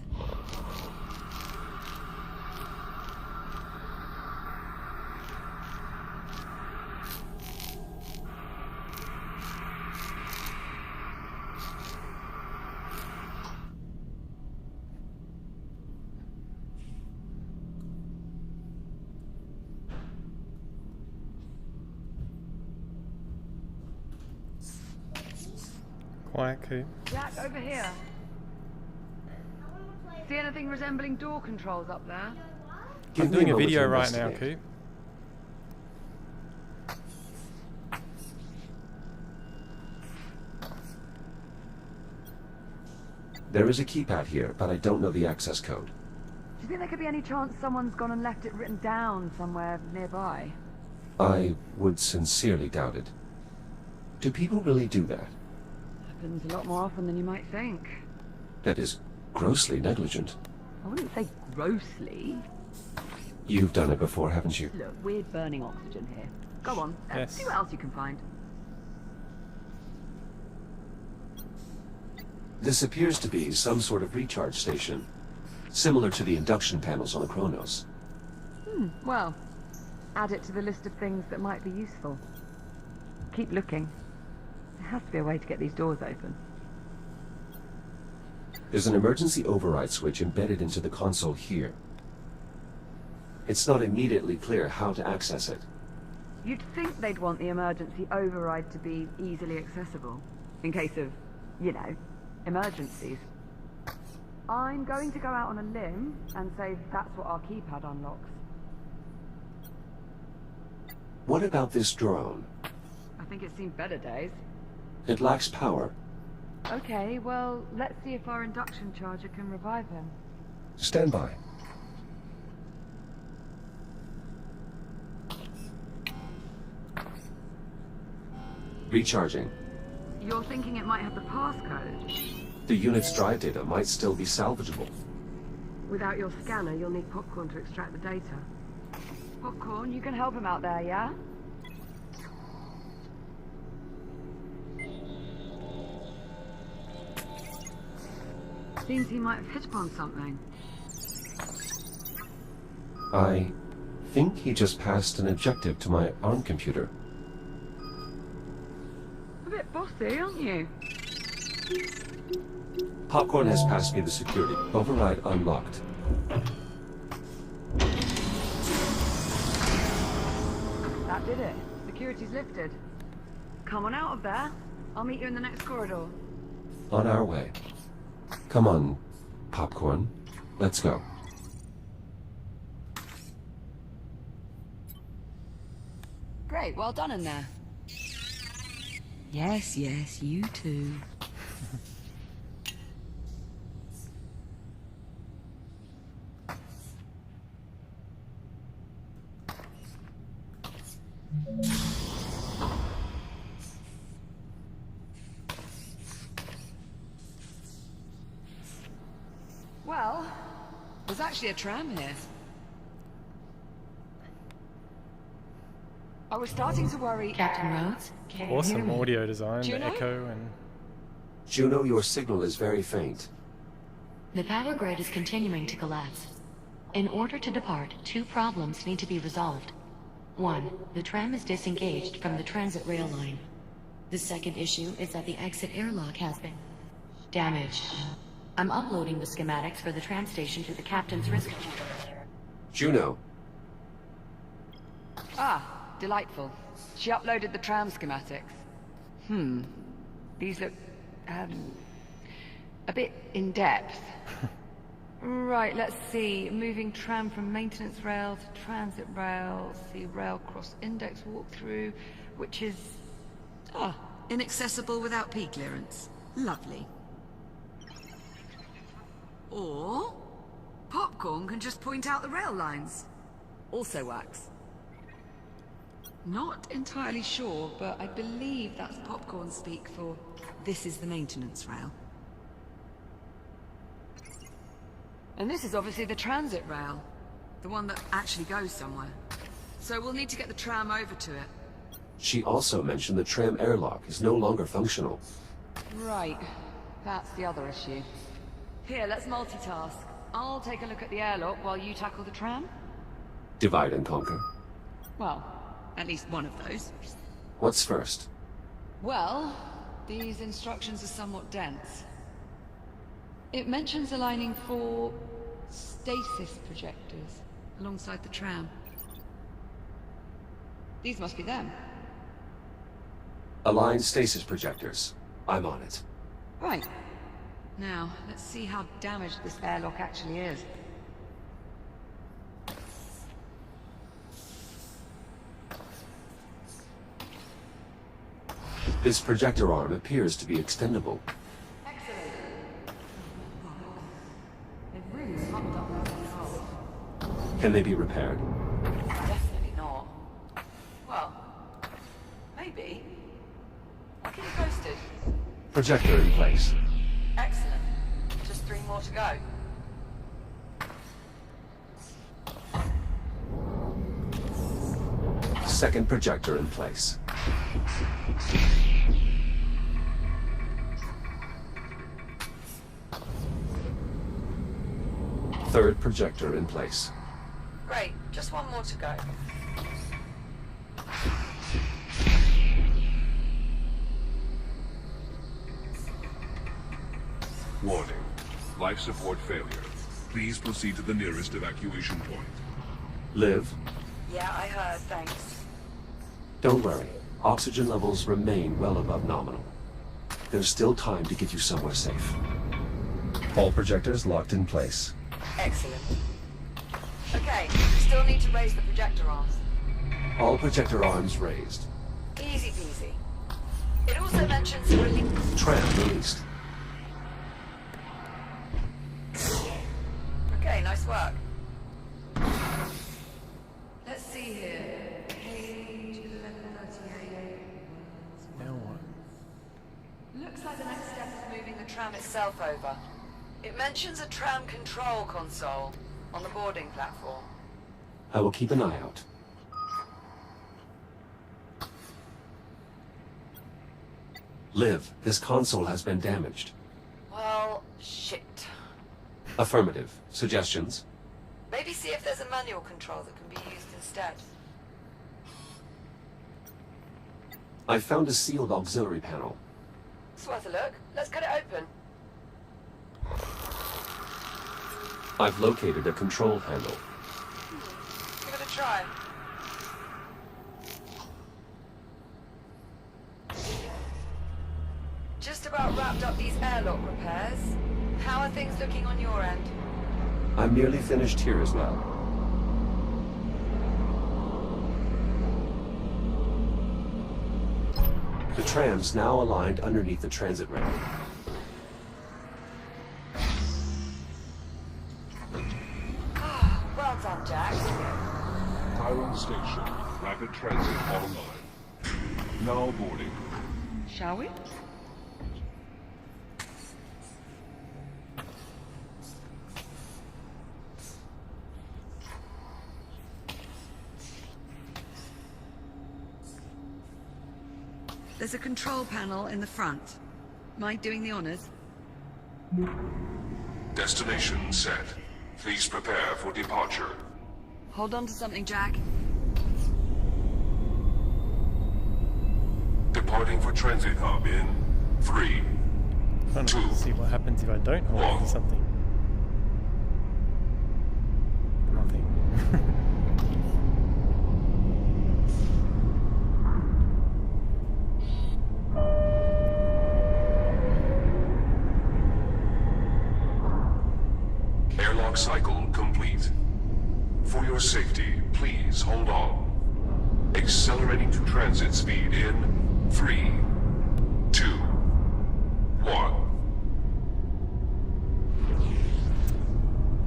Quiet, Coop. Jack, over here. See anything resembling door controls up there? Give I'm me doing a moment video to right now, investigate. Coop. There is a keypad here, but I don't know the access code. Do you think there could be any chance someone's gone and left it written down somewhere nearby? I would sincerely doubt it. Do people really do that? Happens a lot more often than you might think. That is grossly negligent. I wouldn't say grossly. You've done it before, haven't you? Look, we're burning oxygen here. Go on, Yes. see what else you can find. This appears to be some sort of recharge station, similar to the induction panels on the Kronos. Well, add it to the list of things that might be useful. Keep looking. There has to be a way to get these doors open. There's an emergency override switch embedded into the console here. It's not immediately clear how to access it. You'd think they'd want the emergency override to be easily accessible, in case of, you know, emergencies. I'm going to go out on a limb and say that's what our keypad unlocks. What about this drone? I think it's seen better days. It lacks power. Okay, well, let's see if our induction charger can revive him. Stand by. Recharging. You're thinking it might have the passcode? The unit's drive data might still be salvageable. Without your scanner, you'll need Popcorn to extract the data. Popcorn, you can help him out there, yeah? Seems he might have hit upon something. I think he just passed an objective to my ARM computer. A bit bossy, aren't you? Popcorn has passed me the security. Override unlocked. That did it. Security's lifted. Come on out of there. I'll meet you in the next corridor. On our way. Come on, Popcorn. Let's go. Great, well done in there. Yes, yes, you too. Well, there's actually a tram here. I was starting to worry. Captain Rhodes? Can you hear Awesome me? audio design, the Juno? echo, and Juno, your signal is very faint. The power grid is continuing to collapse. In order to depart, two problems need to be resolved. One, the tram is disengaged from the transit rail line. The second issue is that the exit airlock has been damaged. I'm uploading the schematics for the tram station to the captain's risk computer. Juno, Ah, delightful. She uploaded the tram schematics. These look, a bit in-depth. Right, let's see. Moving tram from maintenance rail to transit rail. See rail cross index walkthrough, which is... inaccessible without P clearance. Lovely. Or... Popcorn can just point out the rail lines. Also works. Not entirely sure, but I believe that's Popcorn speak for this is the maintenance rail. And this is obviously the transit rail. The one that actually goes somewhere. So we'll need to get the tram over to it. she also mentioned the tram airlock is no longer functional. Right. That's the other issue. Here, let's multitask. I'll take a look at the airlock while you tackle the tram. Divide and conquer. Well, at least one of those. What's first? Well, these instructions are somewhat dense. It mentions aligning 4 stasis projectors alongside the tram. These must be them. Align stasis projectors. I'm on it. Right. Now, let's see how damaged this airlock actually is. This projector arm appears to be extendable. They've really pumped up their control. Can they be repaired? Definitely not. Well, maybe. I'll keep you posted. Projector in place. Excellent. Just 3 more to go. Second projector in place. Third projector in place. Great, just one more to go. Warning. Life support failure. Please proceed to the nearest evacuation point. Liv, Yeah, I heard, thanks. don't worry. Oxygen levels remain well above nominal. There's still time to get you somewhere safe. All projectors locked in place. Excellent. Okay, still need to raise the projector arms. All projector arms raised. Easy peasy. It also mentions release. Tram released. Okay, nice work. Let's see here. Page 1138. Now what? Looks like the next step is moving the tram itself over. It mentions a tram control console on the boarding platform. I will keep an eye out. Liv, this console has been damaged. Well, shit. Affirmative. Suggestions? Maybe see if there's a manual control that can be used instead. I found a sealed auxiliary panel. It's worth a look. Let's cut it open. I've located a control handle. Give it a try. Just about wrapped up these airlock repairs. How are things looking on your end? I'm nearly finished here as well. The tram's now aligned underneath the transit ramp. Well done, Jack. Chiron Station. Rapid transit online. Now boarding. Shall we? There's a control panel in the front. Mind doing the honors? Destination set. Please prepare for departure. Hold on to something, Jack. Departing for transit hub in 3, Trying to 2, see what happens if I don't hold on to something. Nothing. Airlock cycle complete. For your safety, please hold on. Accelerating to transit speed in 3, 2, 1.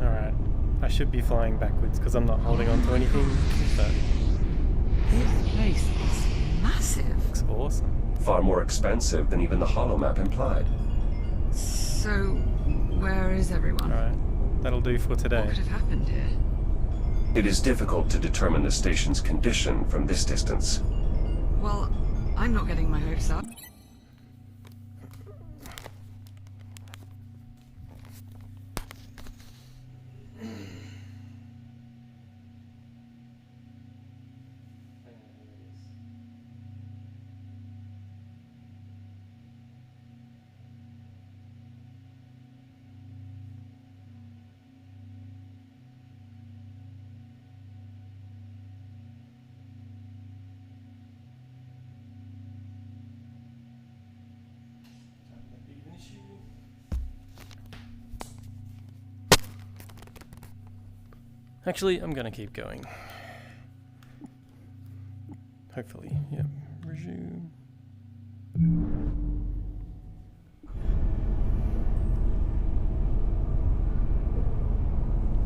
Alright. I should be flying backwards because I'm not holding on to anything, but This place is massive. it's awesome. Far more expensive than even the holomap implied. So, where is everyone? Alright. That'll do for today. What could have happened here? It is difficult to determine the station's condition from this distance. Well, I'm not getting my hopes up. Actually, I'm gonna keep going. Hopefully, yep. Resume.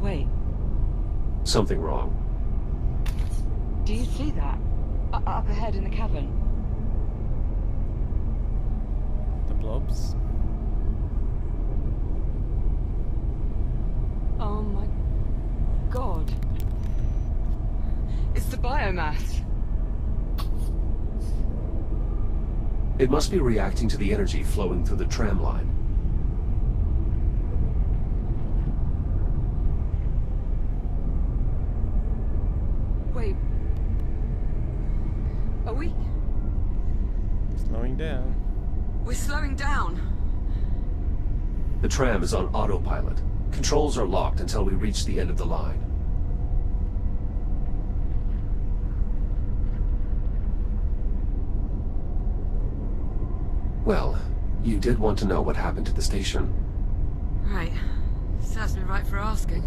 Wait, Something wrong. do you see that? Up ahead in the cavern. The blobs. Oh my god. It's the biomass. It must be reacting to the energy flowing through the tram line. slowing down. We're slowing down. The tram is on autopilot. Controls are locked until we reach the end of the line. Well, you did want to know what happened to the station. Right. Serves me right for asking.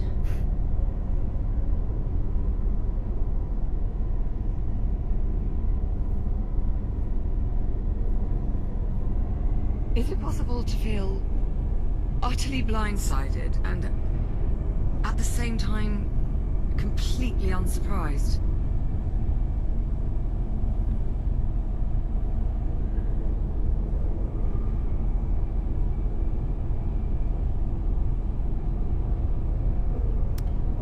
Is it possible to feel utterly blindsided and at the same time completely unsurprised?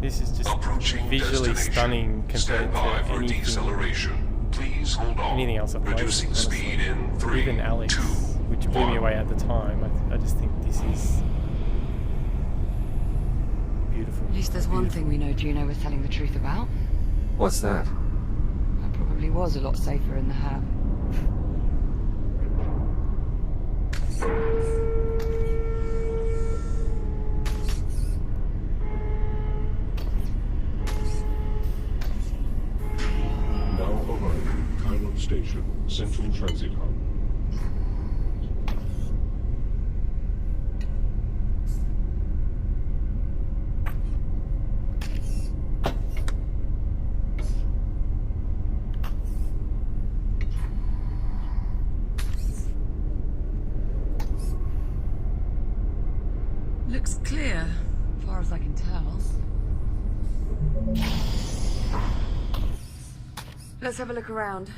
This is just Approaching visually destination. stunning compared Stand to by for anything, deceleration. Please hold on. anything else I've played. Reducing Honestly. speed in 3, Even Alex, 2, which blew me 1. away at the time. I just think this is beautiful. At least there's one thing we know Juno was telling the truth about. What's that? That probably was a lot safer in the hab. Now arriving Chiron Station, Central Transit Hub. Looks clear, as far as I can tell. Let's have a look around.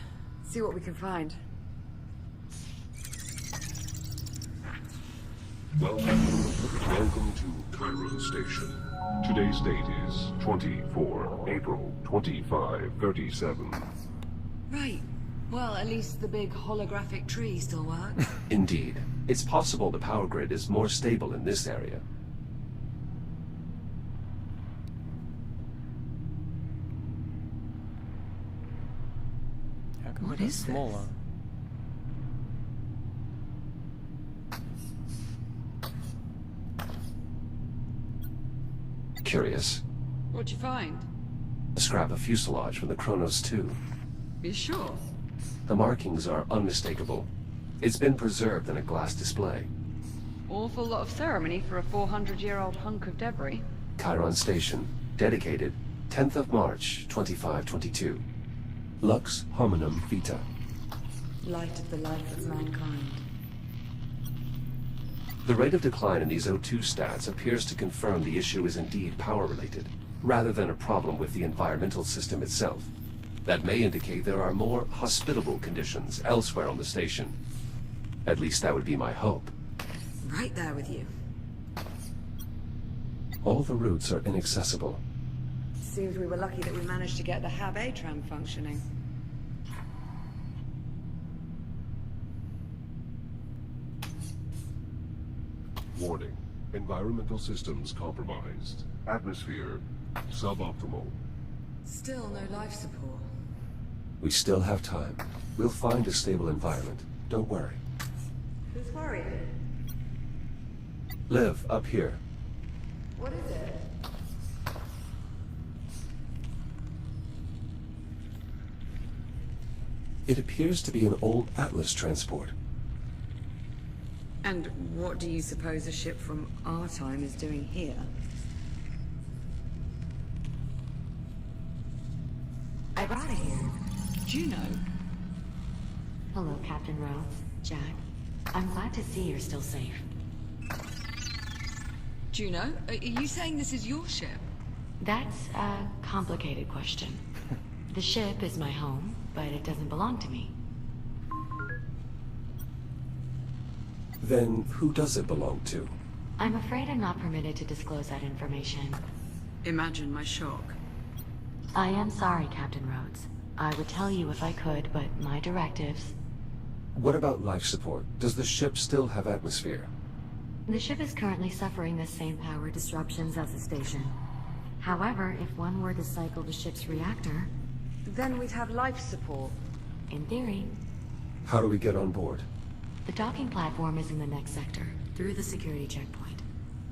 See what we can find. Welcome to Chiron Station. Today's date is 24 April 2537. Right. Well, at least the big holographic tree still works. Indeed. It's possible the power grid is more stable in this area. How come What it got is this? smaller? Curious. What'd you find? A scrap of fuselage from the Kronos 2. You sure? The markings are unmistakable. It's been preserved in a glass display. Awful lot of ceremony for a 400-year-old hunk of debris. Chiron Station. Dedicated 10th of March, 2522. Lux hominum vita. Light of the life of mankind. The rate of decline in these O2 stats appears to confirm the issue is indeed power-related, rather than a problem with the environmental system itself. That may indicate there are more hospitable conditions elsewhere on the station. At least that would be my hope. Right there with you. All the routes are inaccessible. Seems we were lucky that we managed to get the Hab A tram functioning. Warning. Environmental systems compromised. Atmosphere suboptimal. Still no life support. We still have time. We'll find a stable environment. Don't worry. Who's worried? Liv, up here. What is it? It appears to be an old Atlas transport. And what do you suppose a ship from our time is doing here? I brought it here. Juno? Hello, Captain Rhodes. Jack. I'm glad to see you're still safe. Juno? Are you saying this is your ship? That's a complicated question. The ship is my home, but it doesn't belong to me. Then who does it belong to? I'm afraid I'm not permitted to disclose that information. Imagine my shock. I am sorry, Captain Rhodes. I would tell you if I could, but my directives... What about life support? Does the ship still have atmosphere? The ship is currently suffering the same power disruptions as the station. However, if one were to cycle the ship's reactor, Then we'd have life support. in theory, How do we get on board? The docking platform is in the next sector, through the security checkpoint.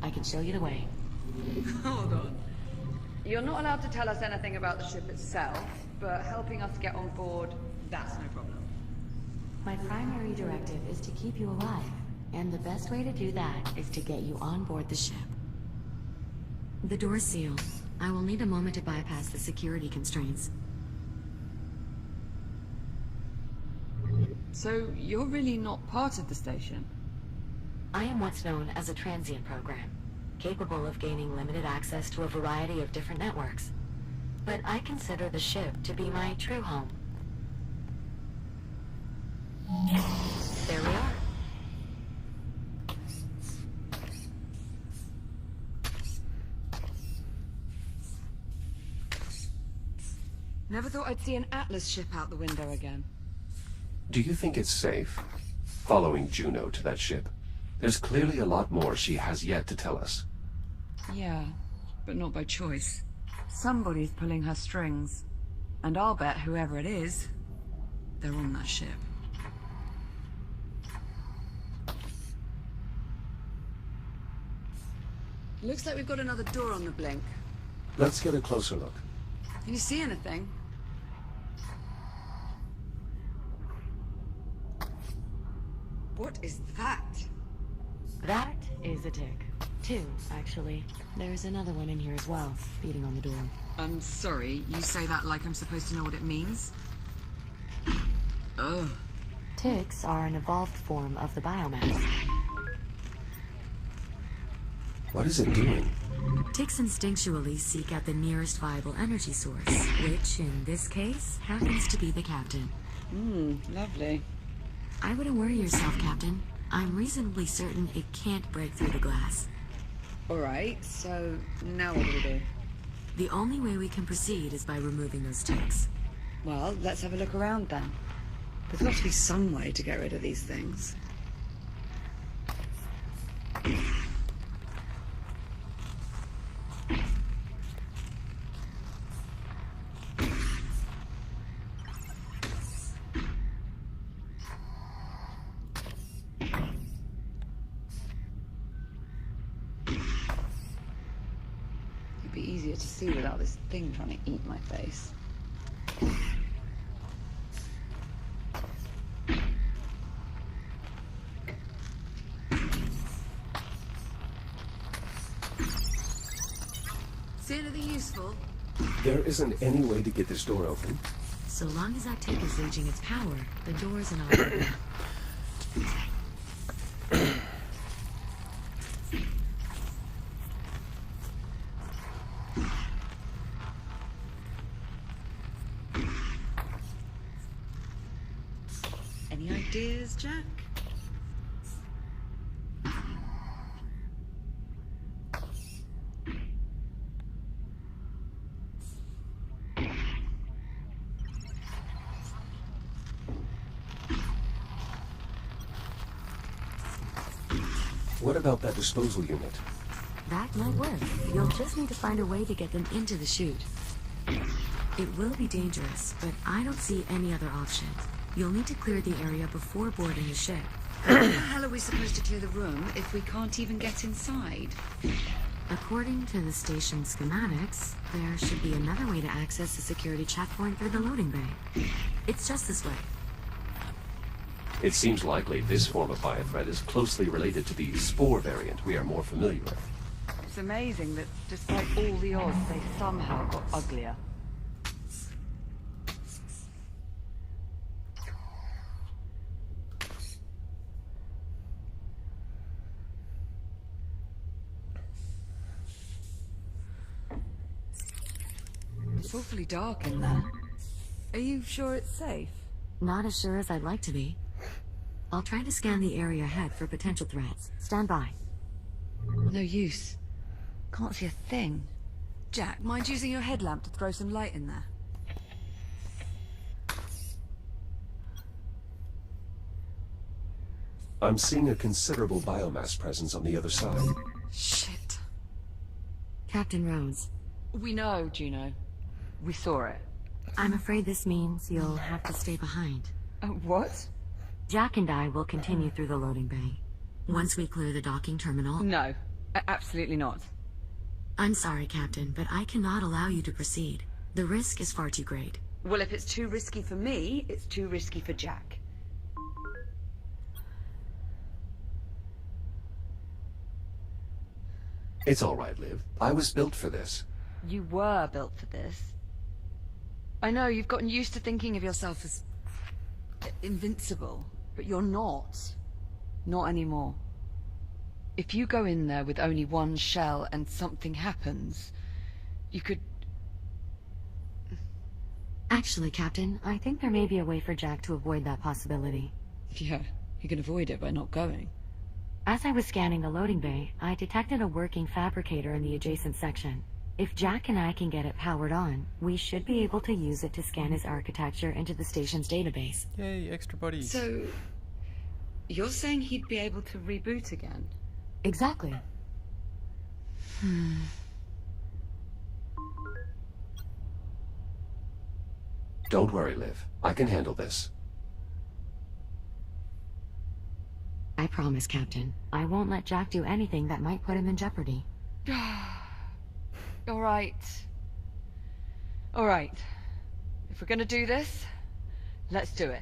I can show you the way. Hold on. You're not allowed to tell us anything about the ship itself, but helping us get on board, that's no problem. My primary directive is to keep you alive, and the best way to do that is to get you on board the ship. The door's sealed. I will need a moment to bypass the security constraints. So, you're really not part of the station? I am what's known as a transient program, capable of gaining limited access to a variety of different networks. But I consider the ship to be my true home. There we are. Never thought I'd see an Atlas ship out the window again. Do you think it's safe, following Juno to that ship? There's clearly a lot more she has yet to tell us. Yeah, but not by choice. Somebody's pulling her strings. And I'll bet whoever it is, they're on that ship. Looks like we've got another door on the blink. Let's get a closer look. Can you see anything? What is that? That is a tick. 2, actually. There's another one in here as well, beating on the door. I'm sorry, you say that like I'm supposed to know what it means? Ugh. Ticks are an evolved form of the biomass. What is it doing? Ticks instinctually seek out the nearest viable energy source, which, in this case, happens to be the captain. Lovely. I wouldn't worry yourself, Captain. I'm reasonably certain it can't break through the glass. Alright, so now what do we do? The only way we can proceed is by removing those ticks. Well, let's have a look around then. There's got to be some way to get rid of these things. It'd be easier to see without this thing trying to eat my face. See anything useful? There isn't any way to get this door open. So long as that tick is reaching its power, the doors and all open. Any ideas, Jack? What about that disposal unit? That might work. You'll just need to find a way to get them into the chute. It will be dangerous, but I don't see any other option. You'll need to clear the area before boarding the ship. How the hell are we supposed to clear the room if we can't even get inside? According to the station schematics, there should be another way to access the security checkpoint through the loading bay. It's just this way. It seems likely this form of biothreat is closely related to the spore variant we are more familiar with. It's amazing that despite all the odds, they somehow got uglier. It's awfully dark in there. Are you sure it's safe? Not as sure as I'd like to be. I'll try to scan the area ahead for potential threats. Stand by. No use. Can't see a thing. Jack, mind using your headlamp to throw some light in there? I'm seeing a considerable biomass presence on the other side. Shit. Captain Rose, We know, Juno. We saw it. I'm afraid this means you'll have to stay behind. What? Jack and I will continue through the loading bay. Once we clear the docking terminal... No, absolutely not. I'm sorry, Captain, but I cannot allow you to proceed. The risk is far too great. Well, if it's too risky for me, it's too risky for Jack. It's all right, Liv. I was built for this. You were built for this. I know, you've gotten used to thinking of yourself as... invincible. But you're not. Not anymore. If you go in there with only one shell and something happens, you could... Actually, Captain, I think there may be a way for Jack to avoid that possibility. Yeah, he can avoid it by not going. As I was scanning the loading bay, I detected a working fabricator in the adjacent section. If Jack and I can get it powered on, we should be able to use it to scan his architecture into the station's database. Yay, extra bodies. So, you're saying he'd be able to reboot again? Exactly. Don't worry, Liv. I can handle this. I promise, Captain. I won't let Jack do anything that might put him in jeopardy. All right. All right. If we're gonna do this, let's do it.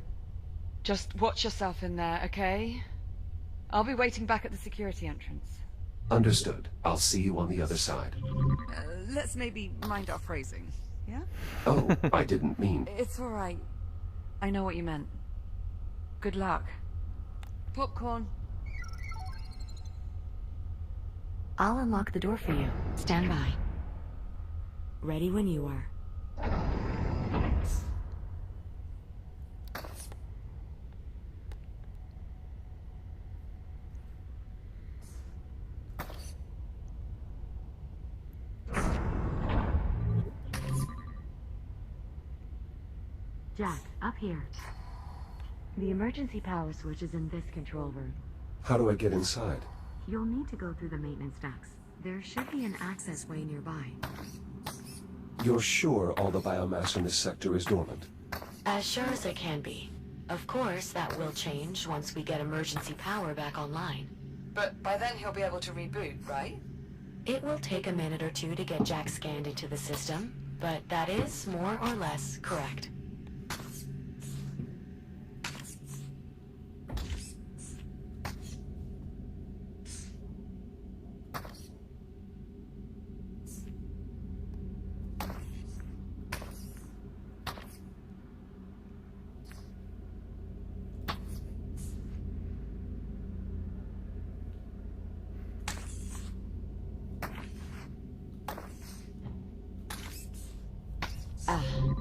Just watch yourself in there, okay? I'll be waiting back at the security entrance. Understood. I'll see you on the other side. Let's maybe mind our phrasing, yeah? Oh, I didn't mean... It's all right. I know what you meant. Good luck. Popcorn. I'll unlock the door for you. Stand by. Ready when you are. Jack, up here. The emergency power switch is in this control room. How do I get inside? You'll need to go through the maintenance ducts. There should be an access way nearby. You're sure all the biomass in this sector is dormant? As sure as it can be. Of course, that will change once we get emergency power back online. But by then he'll be able to reboot, right? It will take a minute or two to get Jack scanned into the system, but that is more or less correct.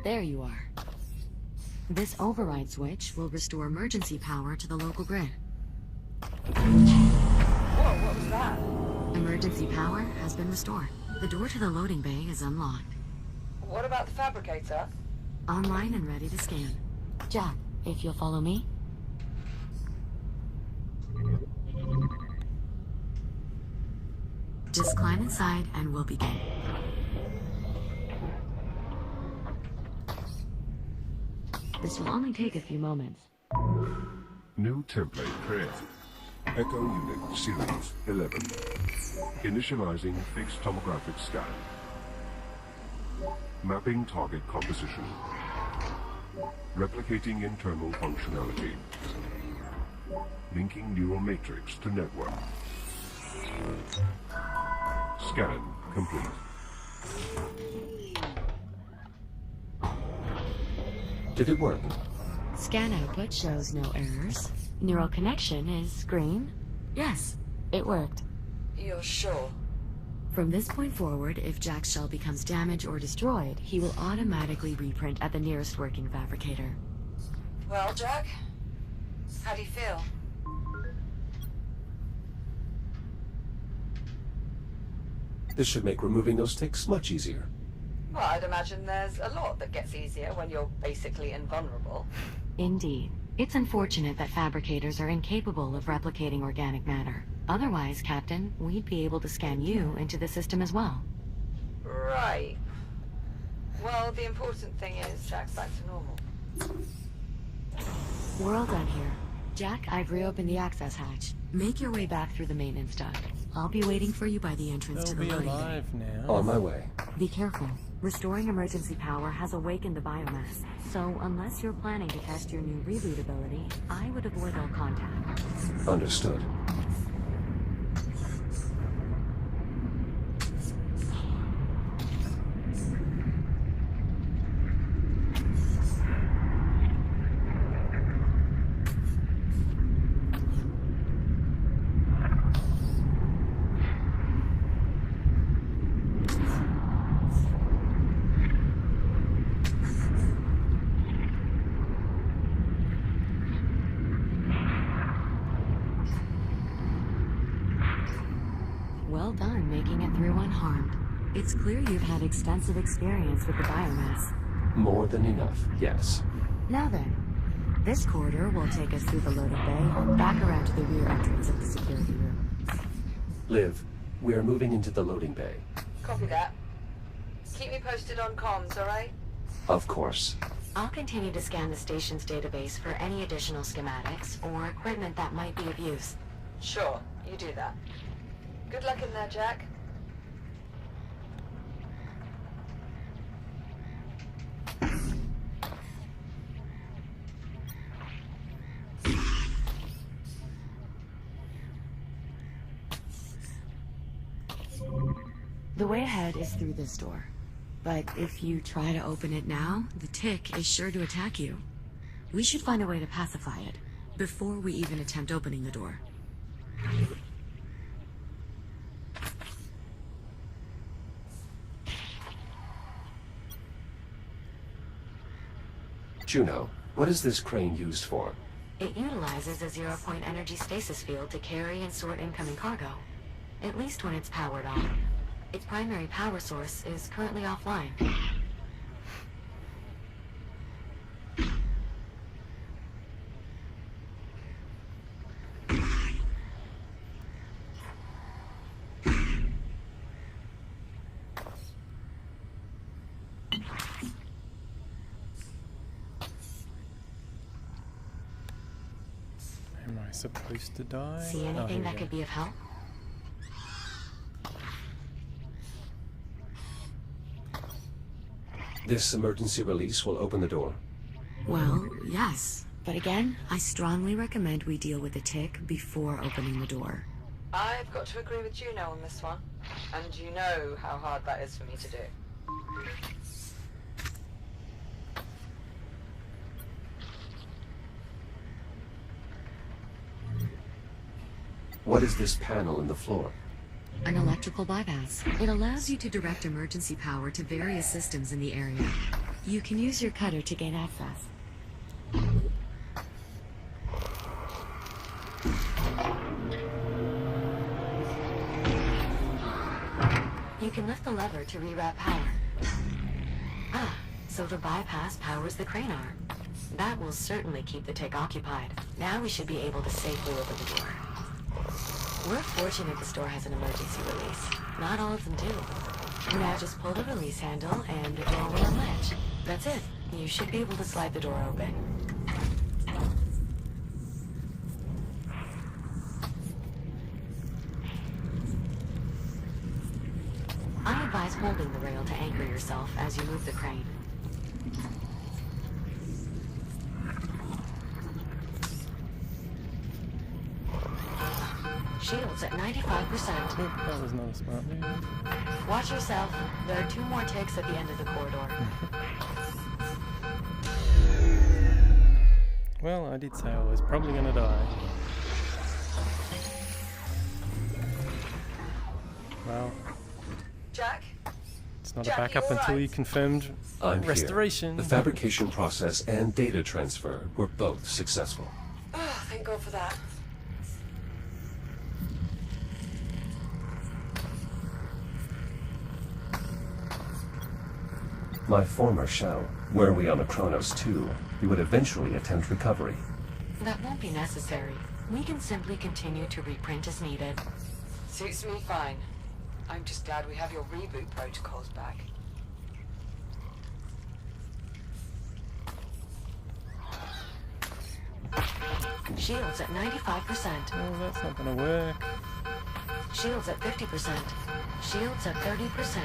There you are. This override switch will restore emergency power to the local grid. Whoa, what was that? Emergency power has been restored. The door to the loading bay is unlocked. What about the fabricator? Online and ready to scan. Jack, if you'll follow me. Just climb inside and we'll begin. This will only take a few moments. New template created. Echo Unit Series 11. Initializing fixed tomographic scan. Mapping target composition. Replicating internal functionality. Linking neural matrix to network. Scan complete. Did it work? Scan output shows no errors. Neural connection is green. Yes, it worked. You're sure? From this point forward, if Jack's shell becomes damaged or destroyed, he will automatically reprint at the nearest working fabricator. Well, Jack? How do you feel? This should make removing those ticks much easier. Well, I'd imagine there's a lot that gets easier when you're basically invulnerable. Indeed. It's unfortunate that fabricators are incapable of replicating organic matter. Otherwise, Captain, we'd be able to scan you into the system as well. Right. Well, the important thing is Jack's back to normal. We're all done here. Jack, I've reopened the access hatch. Make your way back through the maintenance duct. I'll be waiting for you by the entrance They'll to the be loading bay. alive now. On my way. Be careful. Restoring emergency power has awakened the biomass. So unless you're planning to test your new reboot ability, I would avoid all contact. Understood. Well done making it through unharmed. It's clear you've had extensive experience with the biomass. More than enough, yes. Now then, this corridor will take us through the loading bay and back around to the rear entrance of the security room. Liv, we are moving into the loading bay. Copy that. Keep me posted on comms, alright? Of course. I'll continue to scan the station's database for any additional schematics or equipment that might be of use. Sure, you do that. Good luck in there, Jack. The way ahead is through this door. But if you try to open it now, the tick is sure to attack you. We should find a way to pacify it before we even attempt opening the door. Juno, what is this crane used for? It utilizes a zero-point energy stasis field to carry and sort incoming cargo. At least when it's powered on. Its primary power source is currently offline. Am I supposed to die? See Oh, anything here we that go. could be of help? This emergency release will open the door. Well, yes. But again, I strongly recommend we deal with the tick before opening the door. I've got to agree with Juno on this one. And you know how hard that is for me to do. What is this panel in the floor? An electrical bypass. It allows you to direct emergency power to various systems in the area. You can use your cutter to gain access. You can lift the lever to reroute power. Ah, so the bypass powers the crane arm. That will certainly keep the tick occupied. Now we should be able to safely open the door. We're fortunate this door has an emergency release. Not all of them do. Now just pull the release handle and the door will unlatch. That's it. You should be able to slide the door open. I advise holding the rail to anchor yourself as you move the crane. Shields at 95%. That was not a smart move. Watch yourself. There are 2 more ticks at the end of the corridor. Well, I did say I was probably gonna die. Well, Jack? it's not Jack, a backup you all until right? you confirmed I'm here. restoration. The fabrication process and data transfer were both successful. Oh, thank God for that. My former shell, were we on a Kronos 2, we would eventually attempt recovery. That won't be necessary. We can simply continue to reprint as needed. Suits me fine. I'm just glad we have your reboot protocols back. Shields at 95%. Oh, that's not gonna work. Shields at 50%. Shields at 30%.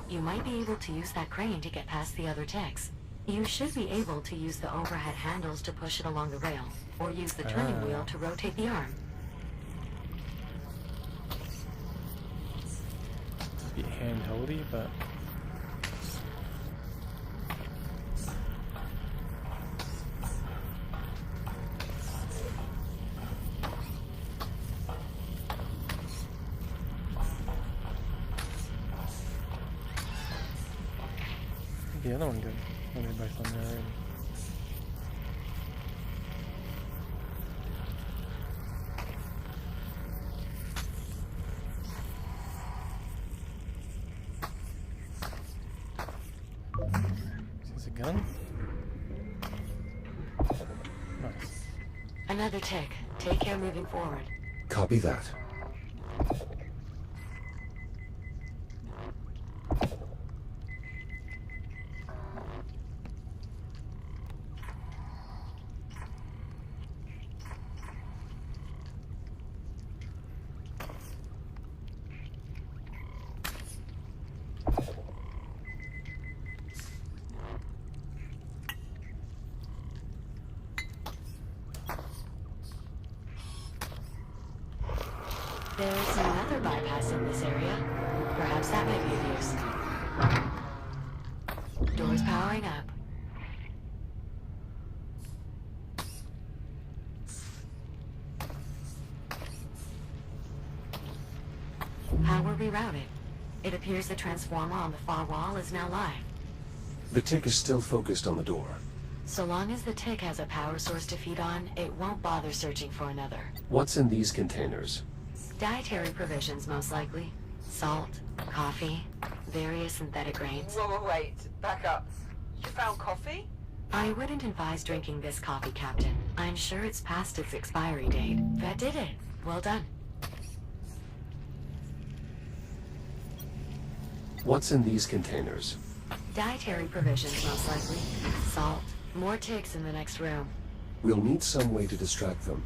You might be able to use that crane to get past the other techs. You should be able to use the overhead handles to push it along the rail, or use the turning wheel to rotate the arm. It's a bit hand-holdy, but... the other one good. When they're both on there already. Is this a gun? Nice. Another tick. Take care moving forward. Copy that. There's another bypass in this area. Perhaps that might be of use. Doors powering up. Power rerouted. It appears the transformer on the far wall is now live. The tick is still focused on the door. So long as the tick has a power source to feed on, it won't bother searching for another. What's in these containers? Dietary provisions, most likely. Salt, coffee, various synthetic grains. Whoa, wait. Back up. You found coffee? I wouldn't advise drinking this coffee, Captain. I'm sure it's past its expiry date. That did it. Well done. What's in these containers? Dietary provisions, most likely. Salt. More ticks in the next room. We'll need some way to distract them.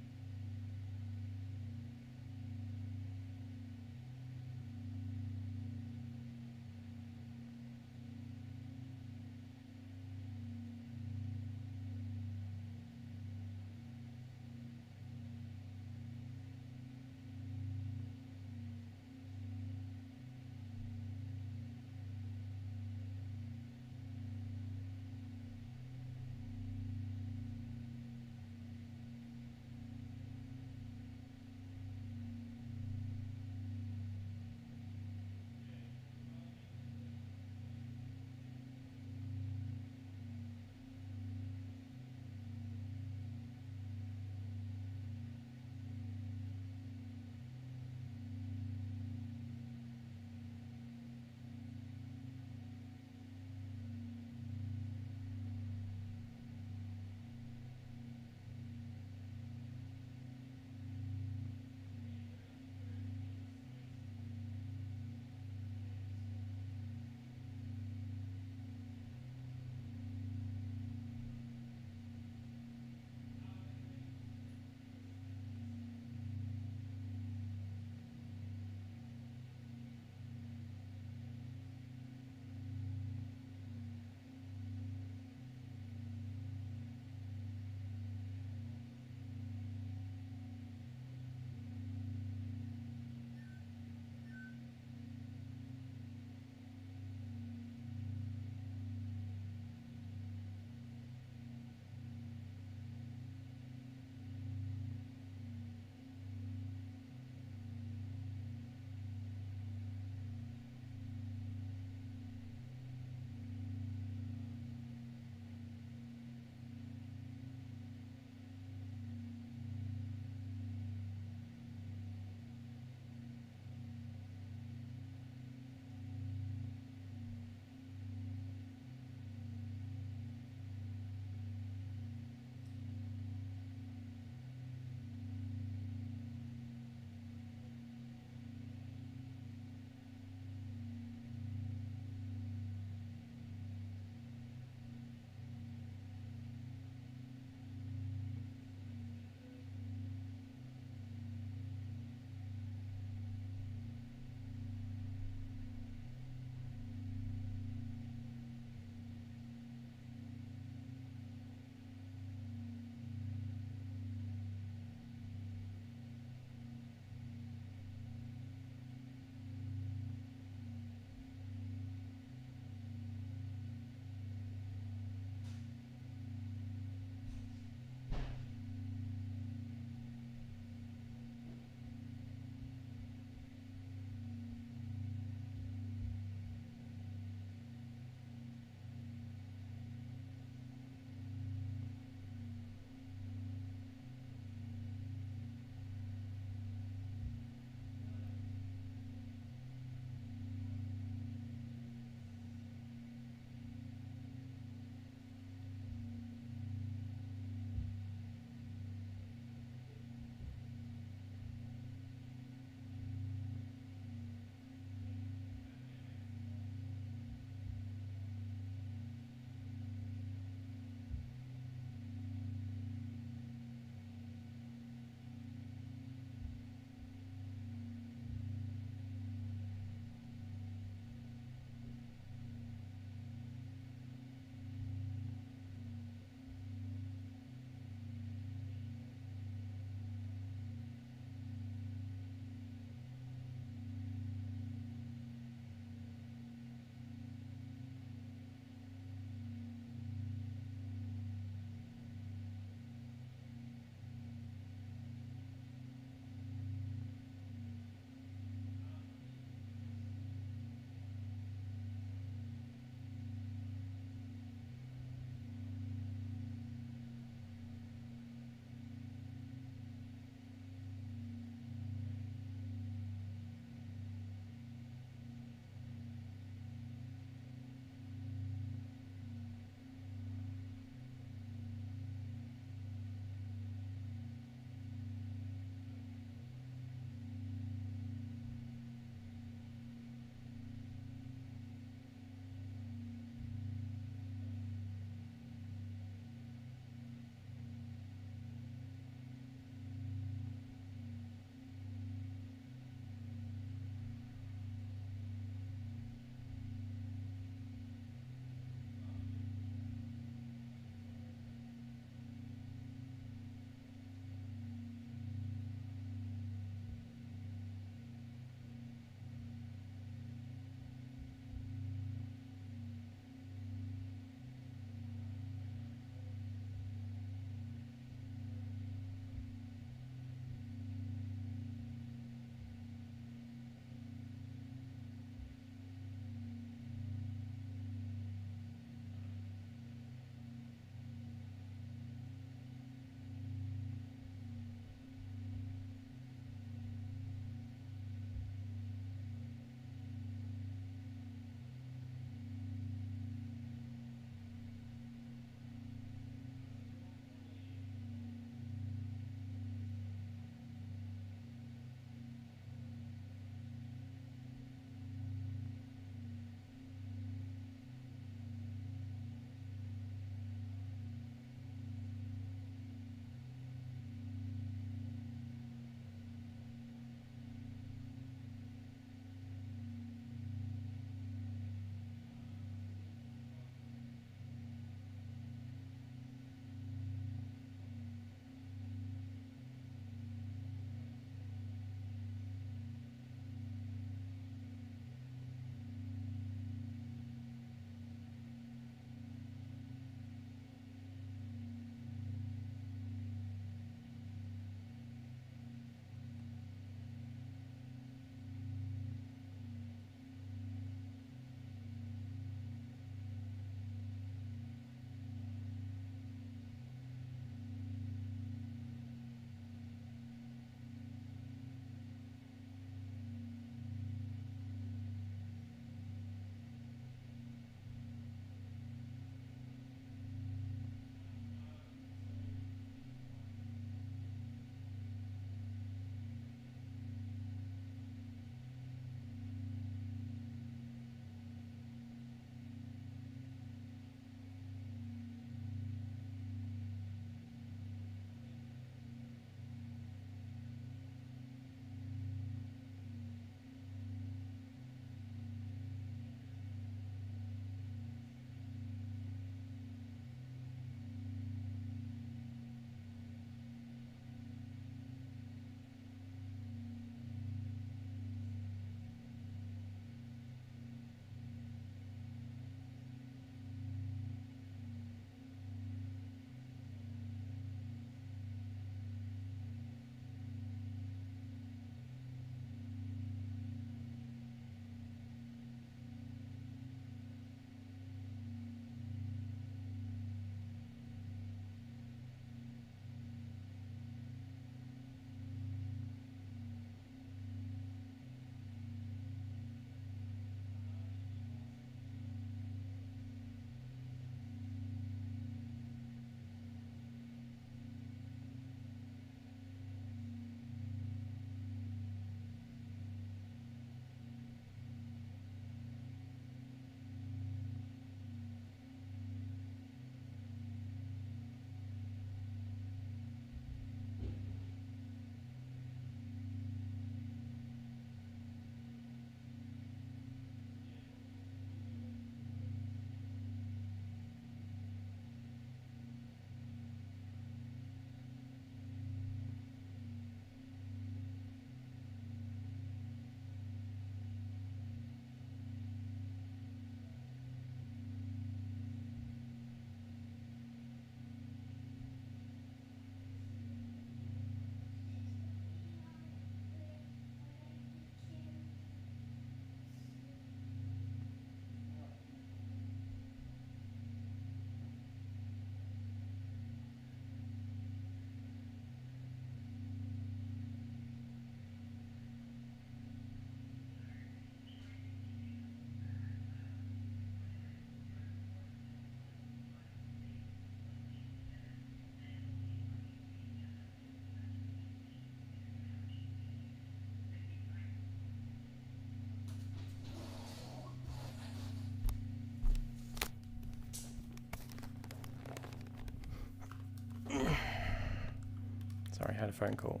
Sorry, I had a phone call.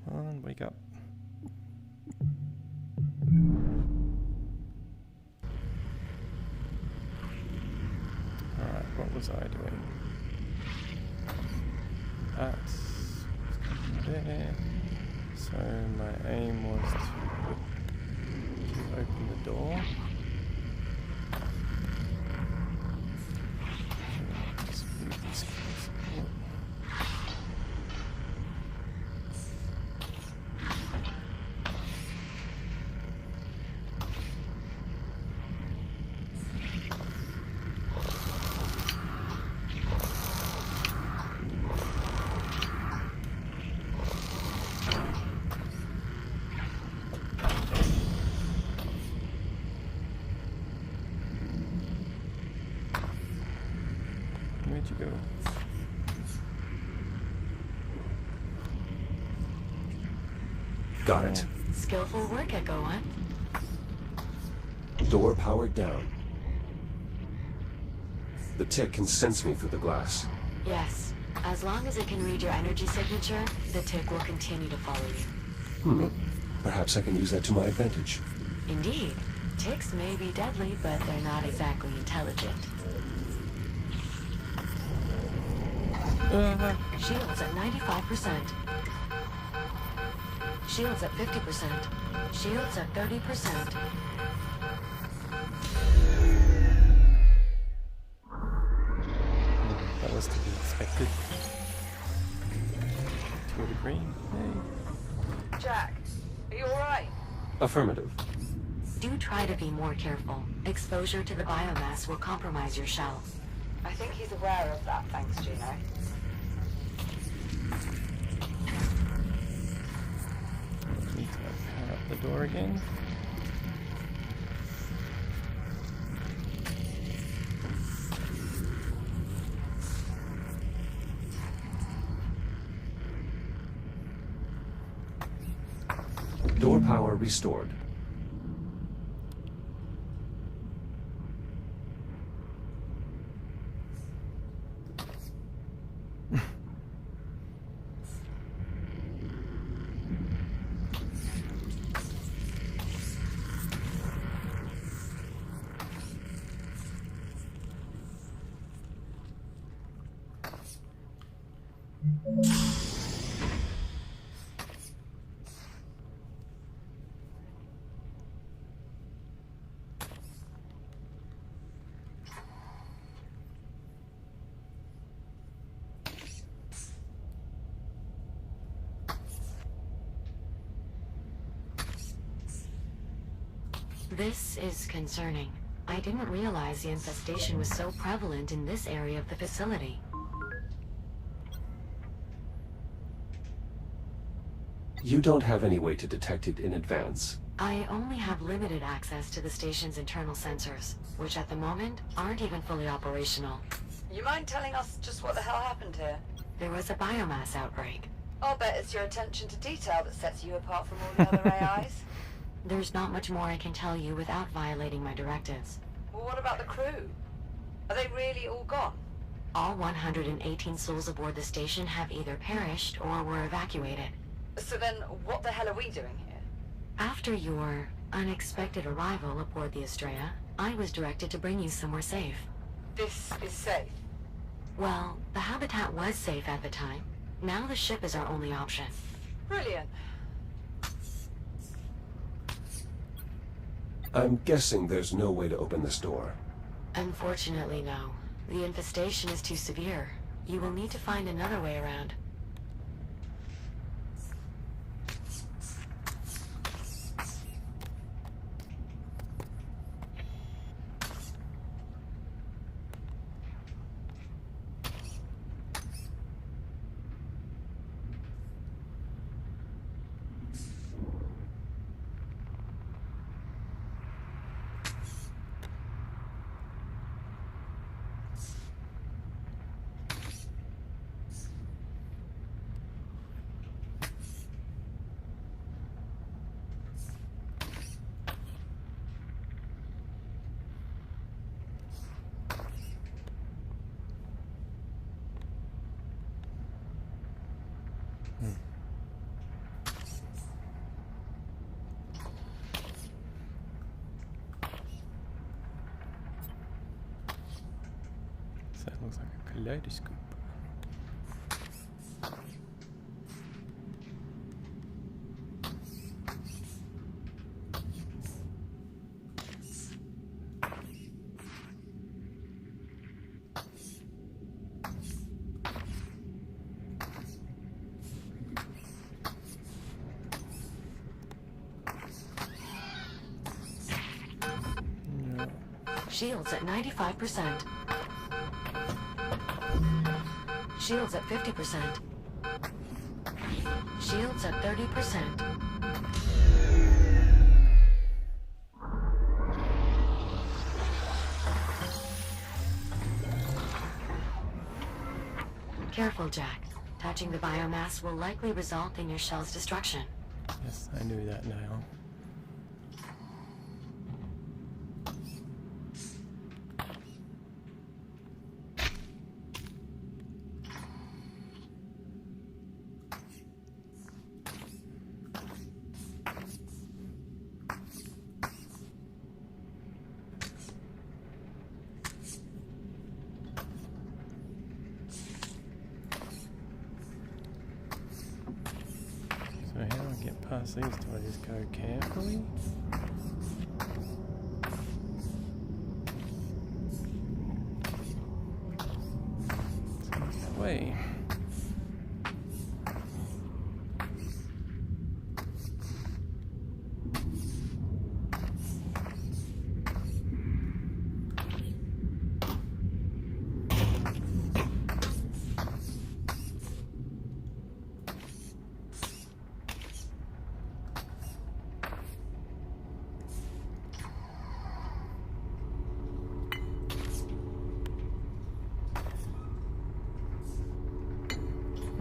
Come on, wake up. Alright, what was I doing? That's there. So my aim was to open the door. Just move these guys. Where'd you go? Got it. Skillful work, Echo One. Door powered down. The tick can sense me through the glass. Yes. As long as it can read your energy signature, the tick will continue to follow you. Perhaps I can use that to my advantage. Indeed. Ticks may be deadly, but they're not exactly intelligent. Shields at 95%. Shields at 50%. Shields at 30%. That was to be expected. To a degree. Hey. Jack, are you alright? Affirmative. Do try to be more careful. Exposure to the biomass will compromise your shell. I think he's aware of that, thanks, Juno. Need to power up the door again. Door power restored. This is concerning. I didn't realize the infestation was so prevalent in this area of the facility. You don't have any way to detect it in advance. I only have limited access to the station's internal sensors, which at the moment aren't even fully operational. You mind telling us just what the hell happened here? There was a biomass outbreak. I'll bet it's your attention to detail that sets you apart from all the other AIs. There's not much more I can tell you without violating my directives. Well, what about the crew? Are they really all gone? All 118 souls aboard the station have either perished or were evacuated. So then, what the hell are we doing here? After your unexpected arrival aboard the Estrella, I was directed to bring you somewhere safe. This is safe. Well, the habitat was safe at the time. Now the ship is our only option. Brilliant. I'm guessing there's no way to open this door. Unfortunately, no. The infestation is too severe. You will need to find another way around. So that looks like a kaleidoscope. Shields at 95%. Shields at 50%. Shields at 30%. Careful, Jack. Touching the biomass will likely result in your shell's destruction. Yes, I knew that now. So how do I get past these? Do I just go carefully? That way.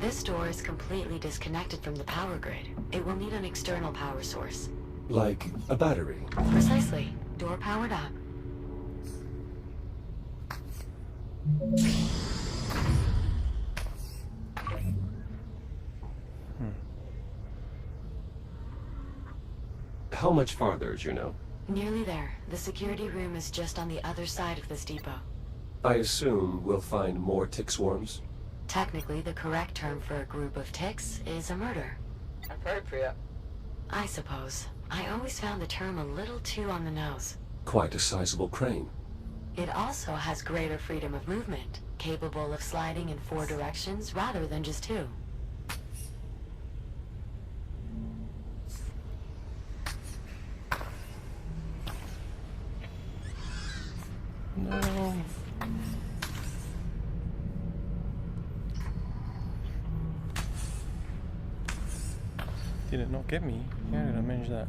This door is completely disconnected from the power grid. It will need an external power source. Like a battery. Precisely. Door powered up. How much farther, Juno? Nearly there. The security room is just on the other side of this depot. I assume we'll find more tick swarms? Technically, the correct term for a group of ticks is a murder. Appropriate. I suppose. I always found the term a little too on the nose. Quite a sizable crane. It also has greater freedom of movement, capable of sliding in 4 directions rather than just 2. No. Did it not get me? How did I manage that?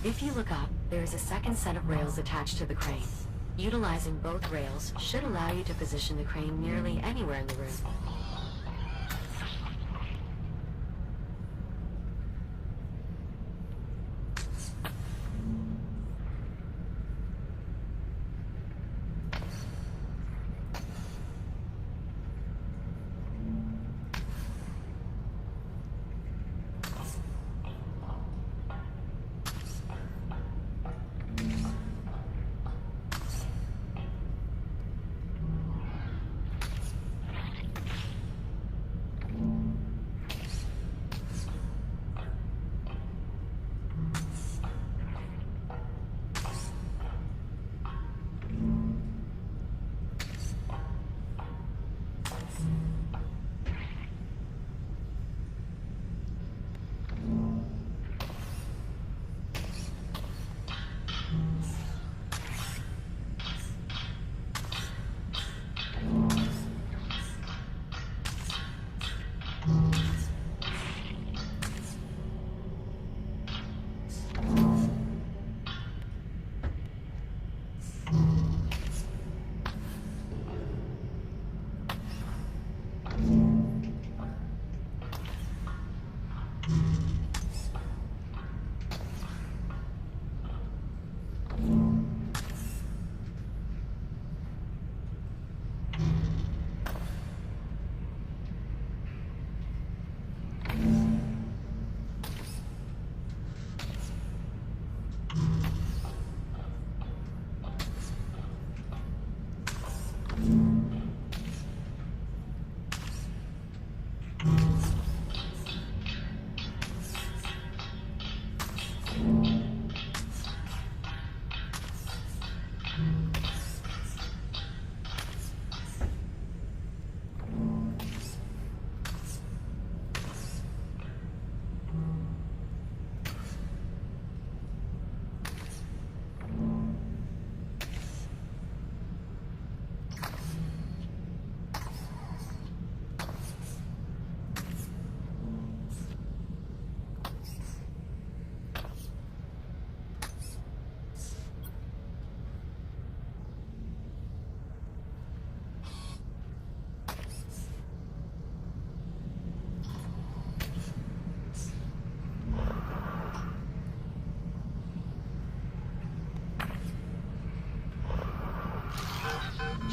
If you look up, there is a second set of rails attached to the crane. Utilizing both rails should allow you to position the crane nearly anywhere in the room.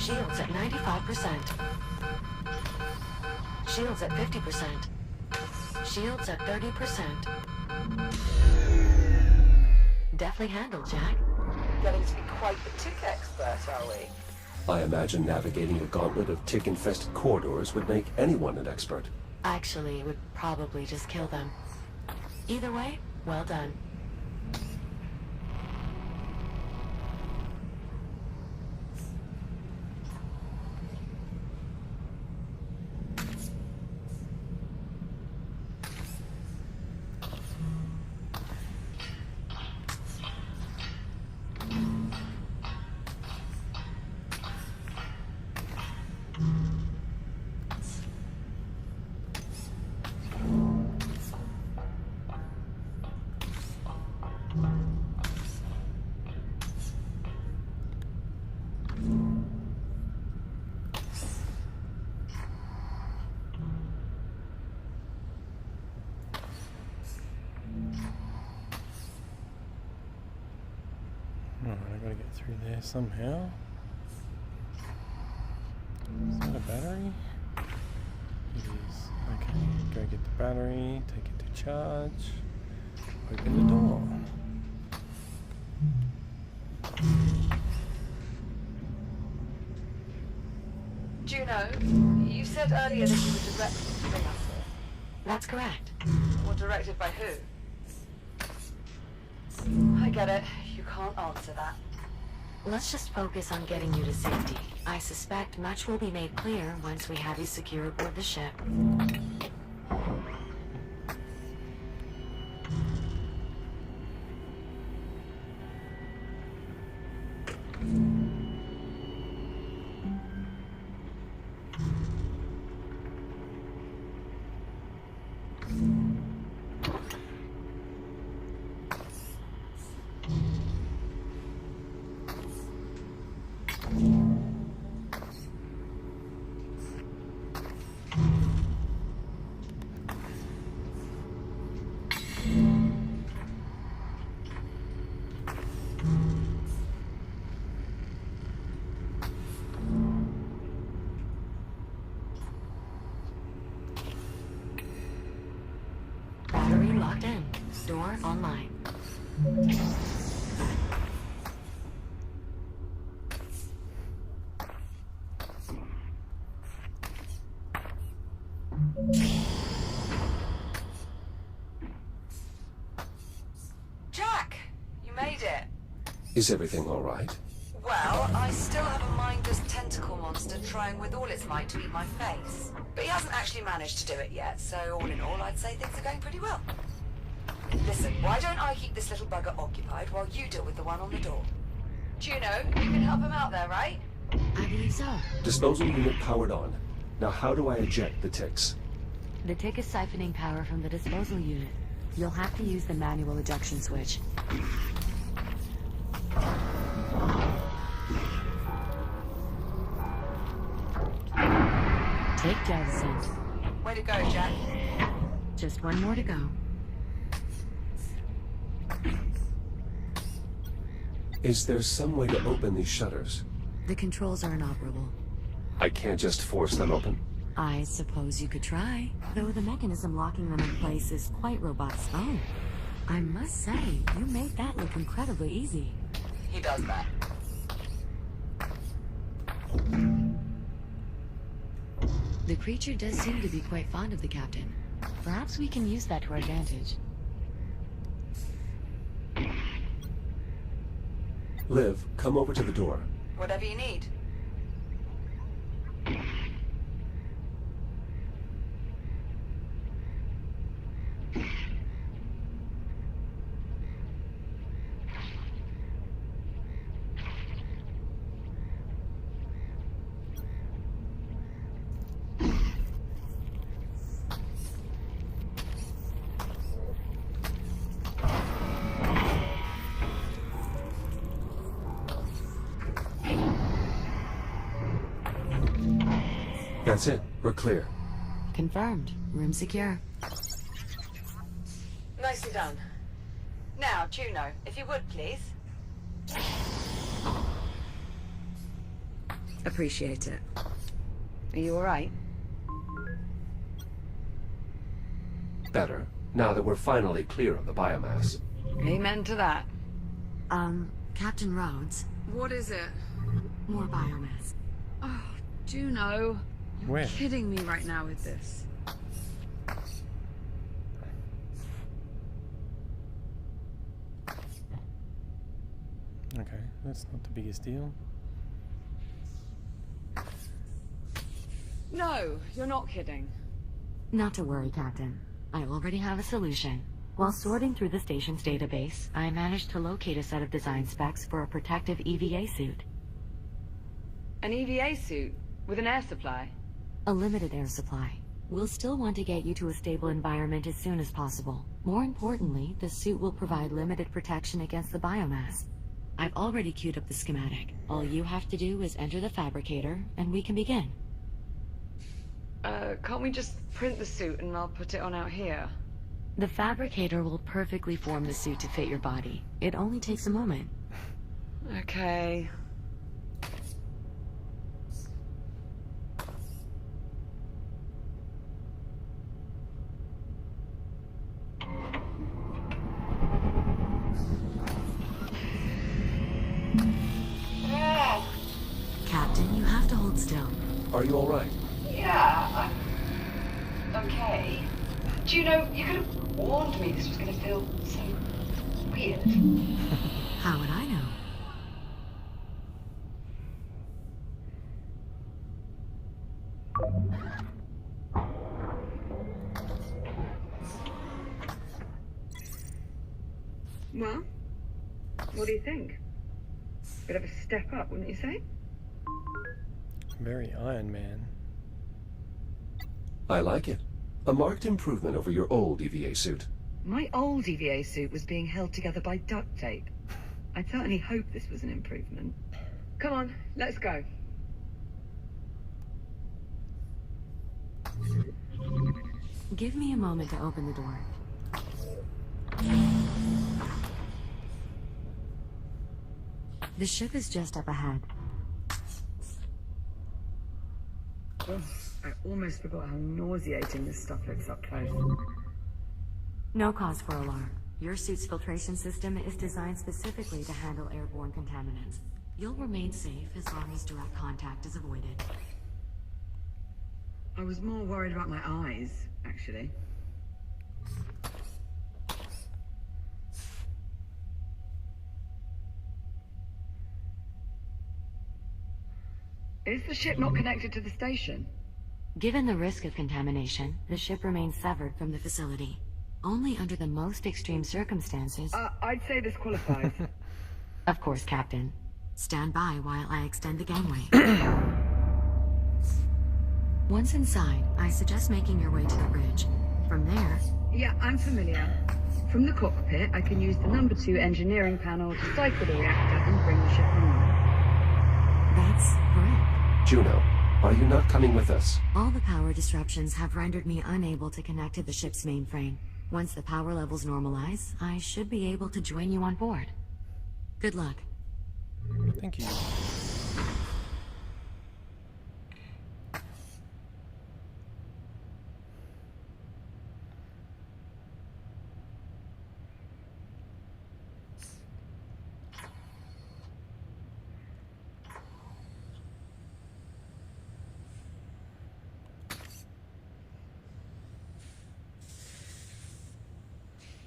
Shields at 95%. Shields at 50%. Shields at 30%. Deftly handled, Jack. Getting to be quite the tick expert, are we? I imagine navigating a gauntlet of tick-infested corridors would make anyone an expert. Actually, it would probably just kill them. Either way, well done. Alright, I gotta get through there somehow. Is that a battery? It is. Okay, go get the battery, take it to charge, open the door. Juno, you said earlier that you were directed to bring us here. That's correct. Or directed by who? I get it. You can't answer that. Let's just focus on getting you to safety. I suspect much will be made clear once we have you secure aboard the ship. Battery locked in. Door online. Jack! You made it. Is everything all right? Well, I still have a mindless tentacle monster trying with all its might to eat my face. But he hasn't actually managed to do it yet, so all in all, I'd say things are going pretty well. Listen, why don't I keep this little bugger occupied while you deal with the one on the door? Juno, you can help him out there, right? I believe so. Disposal unit powered on. Now how do I eject the ticks? The tick is siphoning power from the disposal unit. You'll have to use the manual ejection switch. Take jettisoned. Way to go, Jack. Just one more to go. Is there some way to open these shutters? The controls are inoperable. I can't just force them open. I suppose you could try, though the mechanism locking them in place is quite robust. Oh, I must say, you made that look incredibly easy. He does that. The creature does seem to be quite fond of the captain. Perhaps we can use that to our advantage. Liv, come over to the door. Whatever you need. That's it. We're clear. Confirmed. Room secure. Nicely done. Now, Juno, if you would, please. Appreciate it. Are you alright? Better, now that we're finally clear of the biomass. Amen to that. Captain Rhodes, What is it? more biomass. Oh, Juno. You're Where? kidding me right now with this. Okay, that's not the biggest deal. No, you're not kidding. Not to worry, Captain. I already have a solution. While sorting through the station's database, I managed to locate a set of design specs for a protective EVA suit. An EVA suit? With an air supply? A limited air supply. We'll still want to get you to a stable environment as soon as possible. More importantly, the suit will provide limited protection against the biomass. I've already queued up the schematic. All you have to do is enter the fabricator, and we can begin. Can't we just print the suit and I'll put it on out here? The fabricator will perfectly form the suit to fit your body. It only takes a moment. Okay. Captain, you have to hold still. Are you alright? Yeah, I'm okay. Juno, you could have warned me this was going to feel so weird. How would I know? Well, what do you think? Bit of a step up, wouldn't you say? Very Iron Man. I like it. A marked improvement over your old EVA suit. My old EVA suit was being held together by duct tape. I certainly hope this was an improvement. Come on, let's go. Give me a moment to open the door. The ship is just up ahead. Oh, I almost forgot how nauseating this stuff looks up close. No cause for alarm. Your suit's filtration system is designed specifically to handle airborne contaminants. You'll remain safe as long as direct contact is avoided. I was more worried about my eyes, actually. Is the ship not connected to the station? Given the risk of contamination, the ship remains severed from the facility. Only under the most extreme circumstances... I'd say this qualifies. Of course, Captain. Stand by while I extend the gangway. Once inside, I suggest making your way to the bridge. From there... Yeah, I'm familiar. From the cockpit, I can use the number 2 engineering panel to cycle the reactor and bring the ship online. That's correct. Juno, are you not coming with us? All the power disruptions have rendered me unable to connect to the ship's mainframe. Once the power levels normalize, I should be able to join you on board. Good luck. Thank you.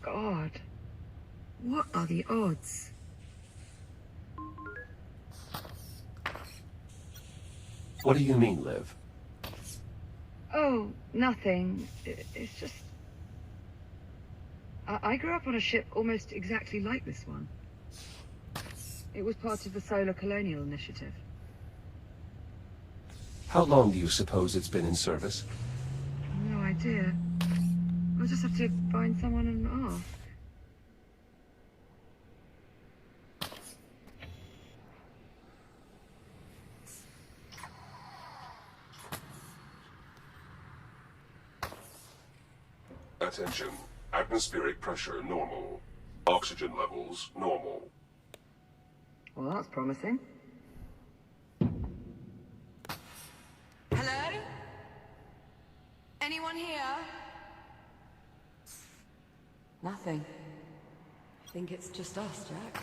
God. What are the odds? What do you mean, Liv? Oh, nothing. It's just... I grew up on a ship almost exactly like this one. It was part of the Solar Colonial Initiative. How long do you suppose it's been in service? No idea. I'll just have to find someone and ask. Attention. Atmospheric pressure normal. Oxygen levels normal. Well, that's promising. Anyone here? Nothing. I think it's just us, Jack.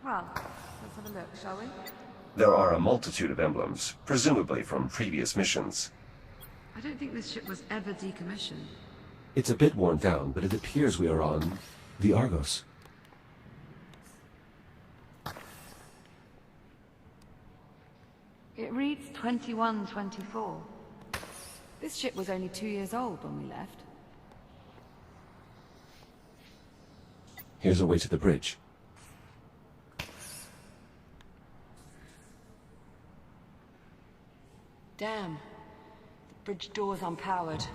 Well, let's have a look, shall we? There are a multitude of emblems, presumably from previous missions. I don't think this ship was ever decommissioned. It's a bit worn down, but it appears we are on the Argos. It reads 2124. This ship was only 2 years old when we left. Here's a way to the bridge. Damn. The bridge door's unpowered.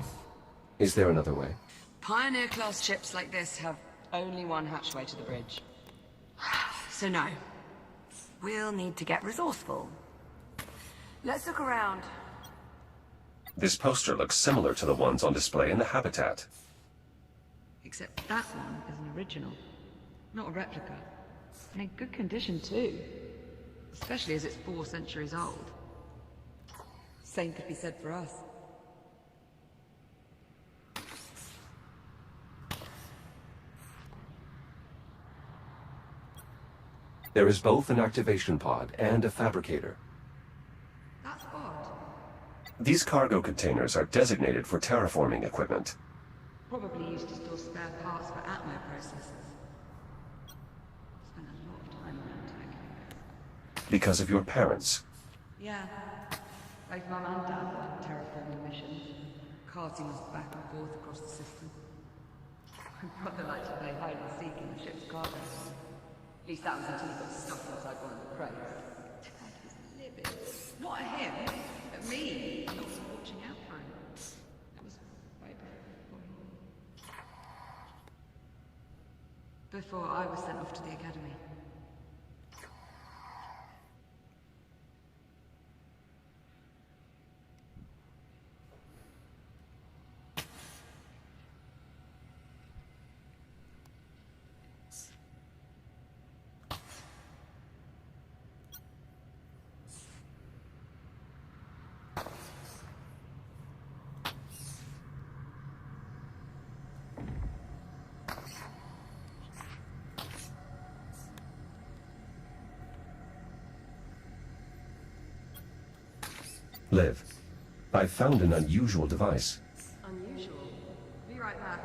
Is there another way? Pioneer-class ships like this have only one hatchway to the bridge. So no. We'll need to get resourceful. Let's look around. This poster looks similar to the ones on display in the Habitat. Except that one is an original, not a replica. And in good condition too. Especially as it's 4 centuries old. Same could be said for us. There is both an activation pod and a fabricator. That's odd. These cargo containers are designated for terraforming equipment. Probably used to store spare parts for Atmo processors. Spent a lot of time around tech. Because of your parents. Yeah. Both Mum and Dad were terraforming missions, carting us back and forth across the system. My brother liked to play hide and seek in the ship's cargo. At least that was until he got stuck inside one of the crates. Dad was livid. Not at him, at me. Not watching out for him. That was way before I was sent off to the academy. Liv, I found an unusual device. Unusual. Be right back.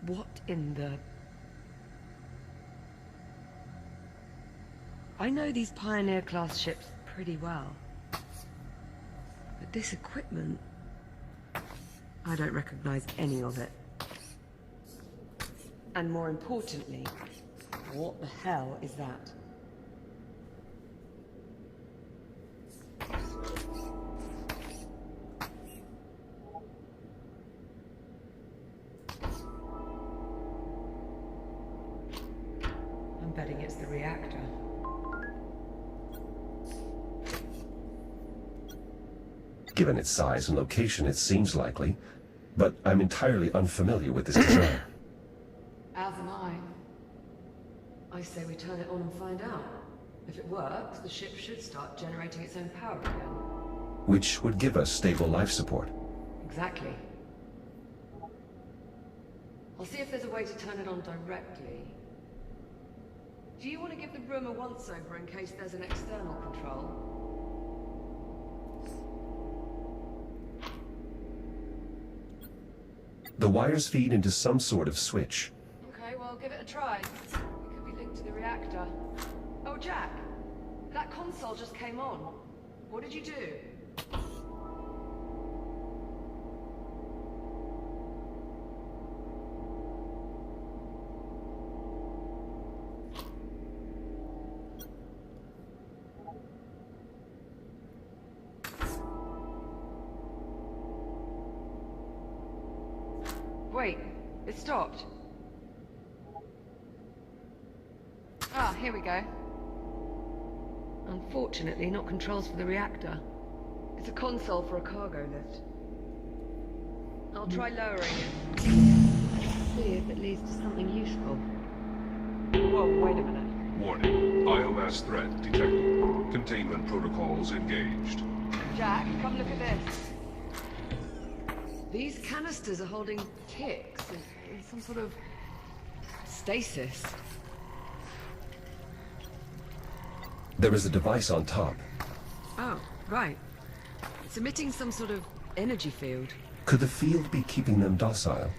What in the... I know these Pioneer-class ships pretty well. But this equipment... I don't recognize any of it. And more importantly, what the hell is that? I'm betting it's the reactor. Given its size and location, it seems likely, but I'm entirely unfamiliar with this design. As am I. I say we turn it on and find out. If it works, the ship should start generating its own power again. Which would give us stable life support. Exactly. I'll see if there's a way to turn it on directly. Do you want to give the room a once-over in case there's an external control? The wires feed into some sort of switch. Okay, well, give it a try. It could be linked to the reactor. Oh, Jack! That console just came on. What did you do? Wait, it stopped. Ah, here we go. Unfortunately, not controls for the reactor. It's a console for a cargo lift. I'll try lowering it. See if it leads to something useful. Whoa, wait a minute. Warning. Biomass threat detected. Containment protocols engaged. Jack, come look at this. These canisters are holding ticks in some sort of stasis. There is a device on top. Oh, right. It's emitting some sort of energy field. Could the field be keeping them docile?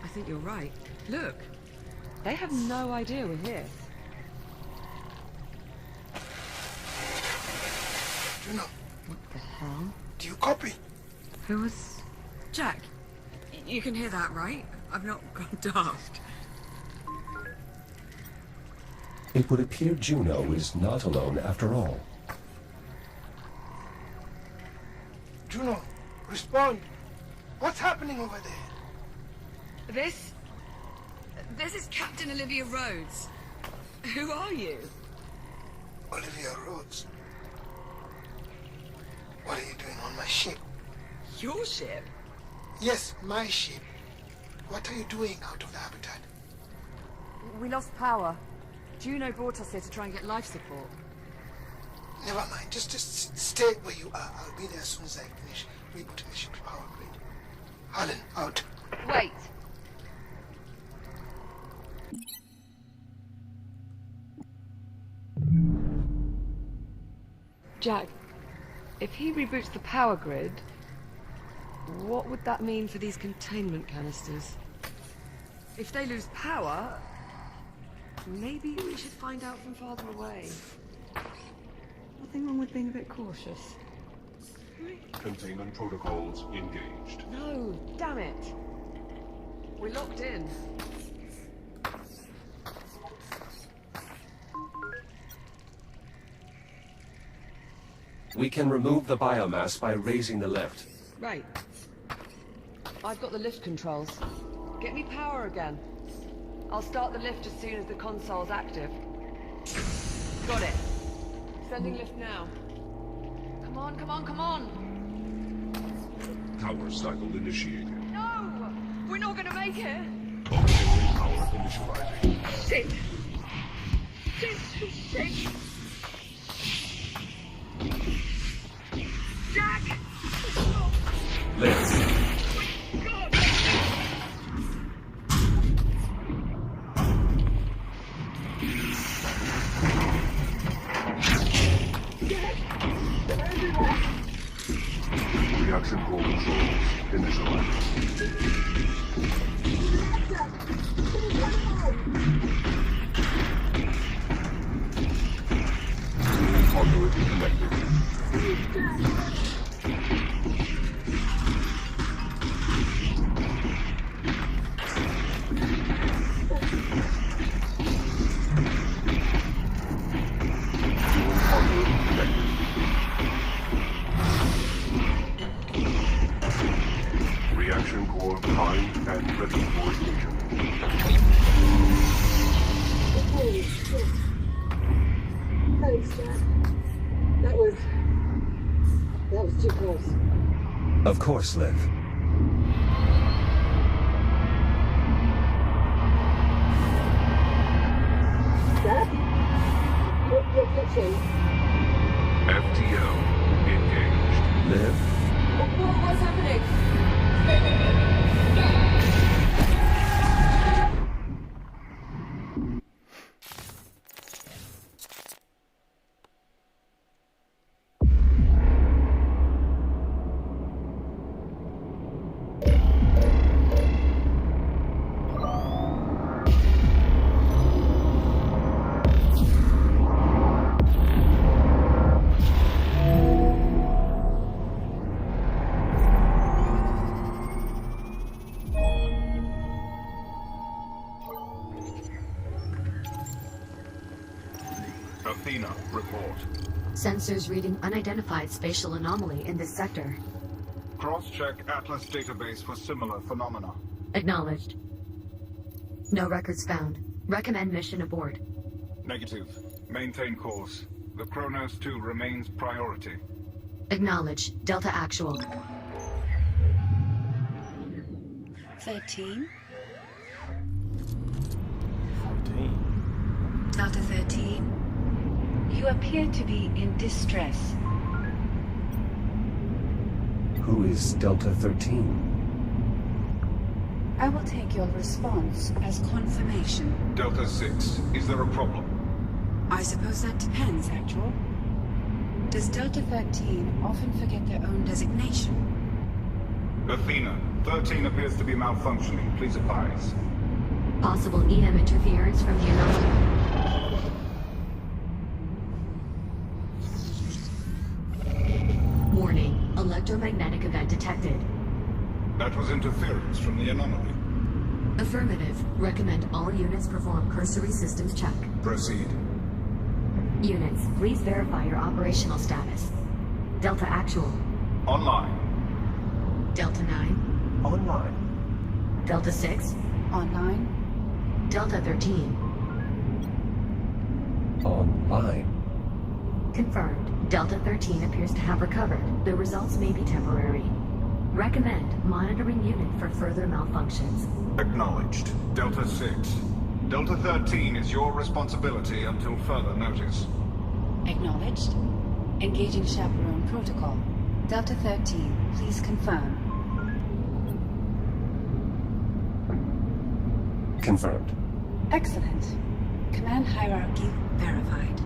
I think you're right. Look. They have no idea we're here. Juno, What the hell? do you copy? Who was... Jack, you can hear that, right? I've not gone daft. It would appear Juno is not alone after all. Juno, respond. What's happening over there? This is Captain Olivia Rhodes. Who are you? Olivia Rhodes. What are you doing on my ship? Your ship? Yes, my ship. What are you doing out of the habitat? We lost power. Juno brought us here to try and get life support. Never mind. Just stay where you are. I'll be there as soon as I finish rebooting the ship's power grid. Harlan, out. Wait. Jack, if he reboots the power grid, what would that mean for these containment canisters? If they lose power, maybe we should find out from farther away. Nothing wrong with being a bit cautious. Containment protocols engaged. No, damn it. We're locked in. We can remove the biomass by raising the lift. Right. I've got the lift controls. Get me power again. I'll start the lift as soon as the console's active. Got it. Sending lift now. Come on, come on, come on! Power cycle initiated. No! We're not gonna make it! Auxiliary power initializing. Shit! Shit! Shit! Jack! Lift. God! Reaction core controls initialized. Conduit connected. Reaction core primed and ready for ignition. Holy shit. Thanks, Dad. That was too close. Of course, Liv. Dad? You're glitching. FTL engaged. Liv? What's happening? Athena, report. Sensors reading unidentified spatial anomaly in this sector. Cross-check Atlas database for similar phenomena. Acknowledged. No records found. Recommend mission aboard. Negative. Maintain course. The Kronos 2 remains priority. Acknowledge. Delta Actual. 13. 14. Delta 13. You appear to be in distress. Who is Delta 13? I will take your response as confirmation. Delta 6, is there a problem? I suppose that depends, Actual. Does Delta 13 often forget their own designation? Athena, 13 appears to be malfunctioning. Please advise. Possible EM interference from the anomaly. Warning. Electromagnetic event detected. That was interference from the anomaly. Affirmative. Recommend all units perform cursory systems check. Proceed. Units, please verify your operational status. Delta Actual. Online. Delta 9. Online. Delta 6. Online. Delta 13. Online. Confirmed. Delta 13 appears to have recovered. The results may be temporary. Recommend monitoring unit for further malfunctions. Acknowledged. Delta 6. Delta 13 is your responsibility until further notice. Acknowledged. Engaging chaperone protocol. Delta 13, please confirm. Confirmed. Excellent. Command hierarchy verified.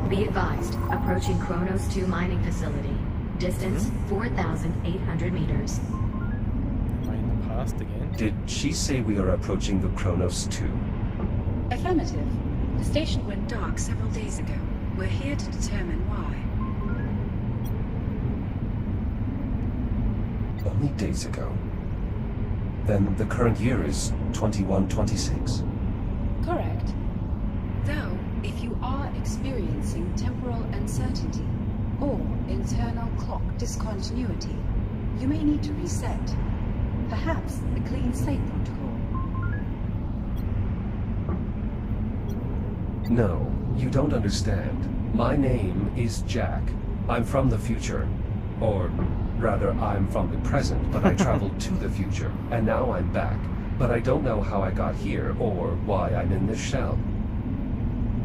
Be advised, approaching Kronos 2 mining facility. Distance 4,800 meters. Am I in the past again? Did she say we are approaching the Kronos 2? Affirmative. The station went dark several days ago. We're here to determine why. Only days ago. Then the current year is 2126. Correct. Though, if you are experiencing temporal uncertainty or internal clock discontinuity, you may need to reset. Perhaps the clean slate protocol. No, you don't understand. My name is Jack. I'm from the future. Or rather, I'm from the present, but I traveled to the future, and now I'm back. But I don't know how I got here, or why I'm in this shell.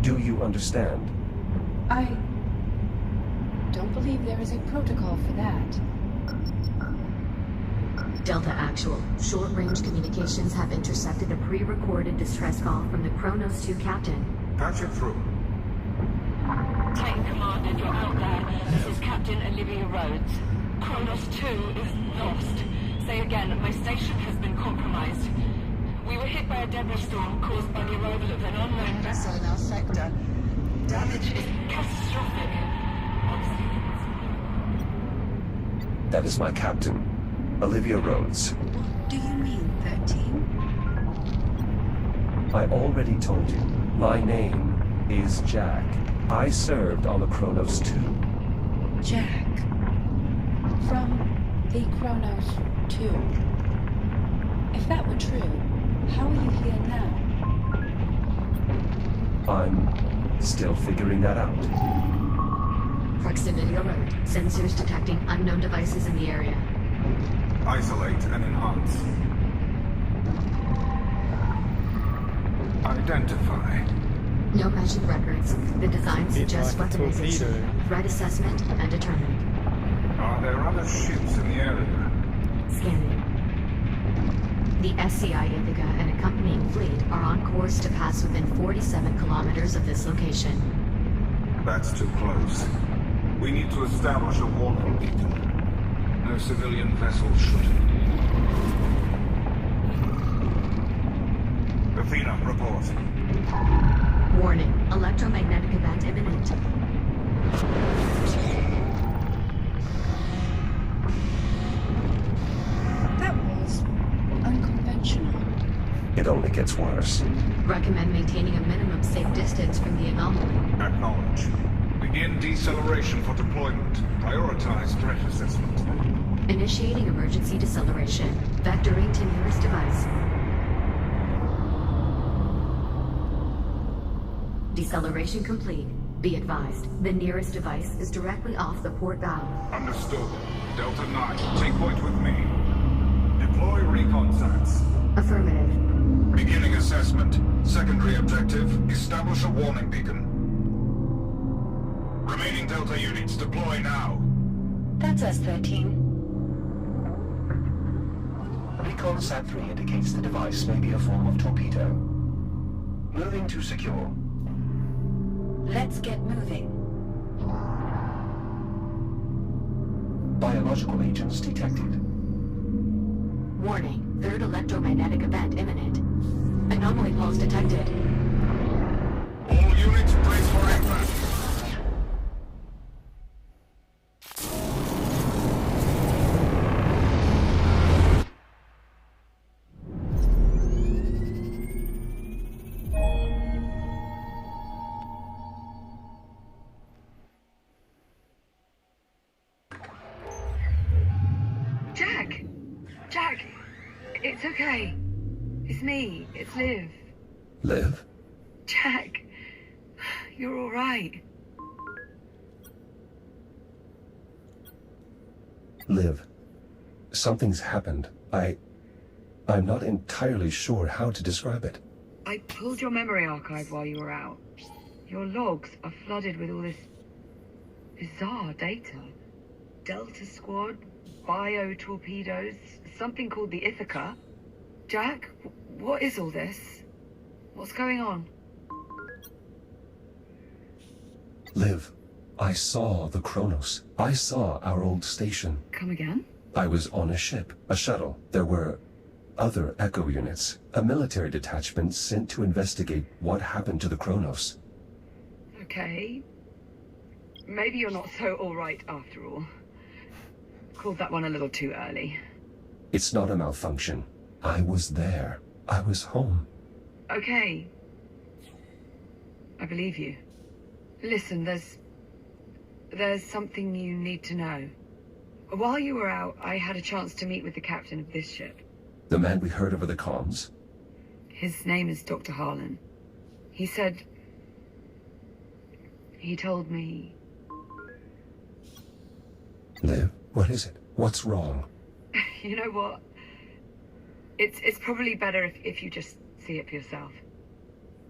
Do you understand? I don't believe there is a protocol for that. Delta Actual. Short-range communications have intercepted a pre-recorded distress call from the Kronos 2 captain. Patch it through. Tank Command, if you're out there, this is Captain Olivia Rhodes. Kronos 2 is lost. Say again, my station has been compromised. We were hit by a debris storm caused by the arrival of an unknown vessel in our sector. Damage is catastrophic. That is my captain, Olivia Rhodes. What do you mean, 13? I already told you. My name is Jack. I served on the Kronos 2. Jack. From the Kronos 2. If that were true, how are you here now? I'm still figuring that out. Proximity alert. Sensors detecting unknown devices in the area. Isolate and enhance. Identify. No matching records. The design Bit suggests like a weaponization. torpedo. Threat assessment undetermined. Are there other ships in the area? Scanning. The SCI Ithaca and accompanying fleet are on course to pass within 47 kilometers of this location. That's too close. We need to establish a warning beacon. No civilian vessel should. Athena, report. Warning. Electromagnetic event imminent. That was unconventional. It only gets worse. Recommend maintaining a minimum safe distance from the anomaly. Acknowledge. Begin deceleration for deployment. Prioritize threat assessment. Initiating emergency deceleration. Vectoring to nearest device. Deceleration complete. Be advised, the nearest device is directly off the port bow. Understood. Delta 9, take point with me. Deploy recon sats. Affirmative. Beginning assessment. Secondary objective, establish a warning beacon. Remaining Delta units, deploy now. That's us, 13. Recon Sat 3 indicates the device may be a form of torpedo. Moving to secure. Let's get moving. Biological agents detected. Warning, third electromagnetic event imminent. Anomaly pulse detected. All units, brace for impact. Jack! It's okay. It's me. It's Liv. Liv? Jack, you're all right. Liv, something's happened. I'm not entirely sure how to describe it. I pulled your memory archive while you were out. Your logs are flooded with all this bizarre data. Delta Squad, bio-torpedoes, something called the Ithaca. Jack, what is all this? What's going on? Liv, I saw the Kronos. I saw our old station. Come again? I was on a ship, a shuttle. There were other Echo units, a military detachment sent to investigate what happened to the Kronos. Okay. Maybe you're not so all right after all. Called that one a little too early. It's not a malfunction. I was there. I was home. Okay. I believe you. Listen, there's something you need to know. While you were out, I had a chance to meet with the captain of this ship. The man we heard over the comms? His name is Dr. Harlan. He said... He told me... Liv, what is it? What's wrong? You know what? It's probably better if you just see it for yourself.